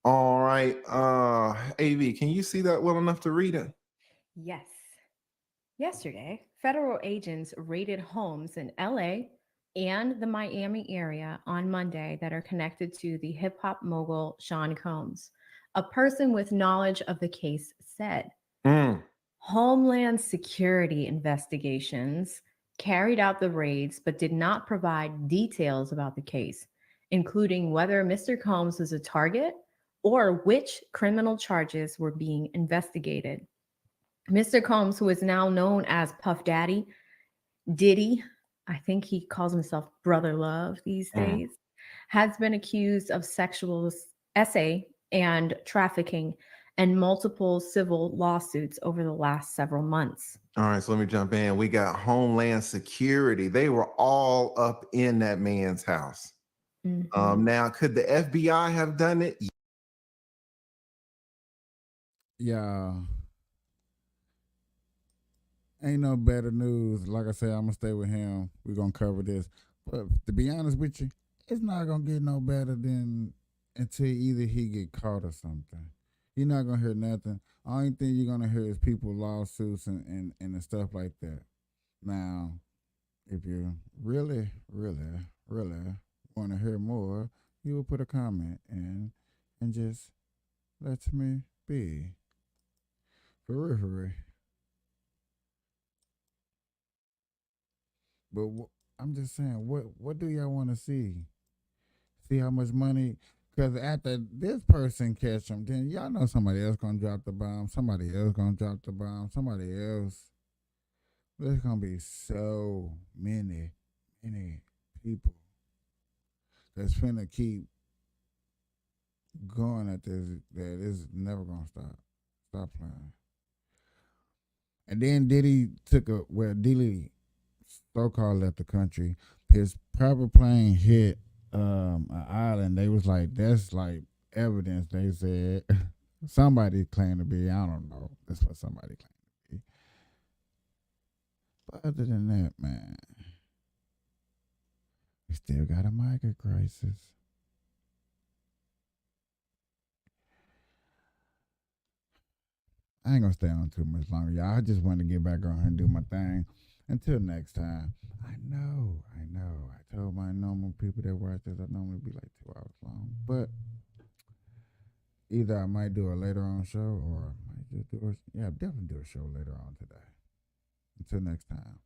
All right, AV, can you see that well enough to read it? Yes. Yesterday, federal agents raided homes in LA and the Miami area on Monday that are connected to the hip hop mogul Sean Combs. A person with knowledge of the case said. Homeland Security investigations carried out the raids but did not provide details about the case, including whether Mr. Combs was a target or which criminal charges were being investigated. Mr. Combs, who is now known as Puff Daddy, Diddy, I think he calls himself Brother Love these days, has been accused of sexual essay and trafficking and multiple civil lawsuits over the last several months. All right, so let me jump in. We got Homeland Security. They were all up in that man's house. Now, could the FBI have done it? Yeah. Ain't no better news. Like I said, I'm gonna stay with him. We're gonna cover this. But to be honest with you, it's not gonna get no better than until either he get caught or something. You're not gonna hear nothing. Only thing you're gonna hear is people lawsuits and stuff like that. Now, if you really want to hear more, you will put a comment in and just let me be. For real. But I'm just saying, what do y'all want to see? See how much money? Because after this person catch them, then y'all know somebody else gonna drop the bomb. Somebody else gonna drop the bomb. Somebody else. There's gonna be so many people that's finna keep going at this. That is never gonna stop. Stop playing. And then Diddy so-called left the country. His private plane hit an island. They was like, that's like evidence. They said somebody claimed to be. I don't know. That's what somebody claimed to be. But other than that, man, we still got a migrant crisis. I ain't gonna stay on too much longer, y'all. I just want to get back on here and do my thing. Until next time. I know. I told my normal people that watch this, I normally be like 2 hours long. But either I might do a later on show or I might just definitely do a show later on today. Until next time.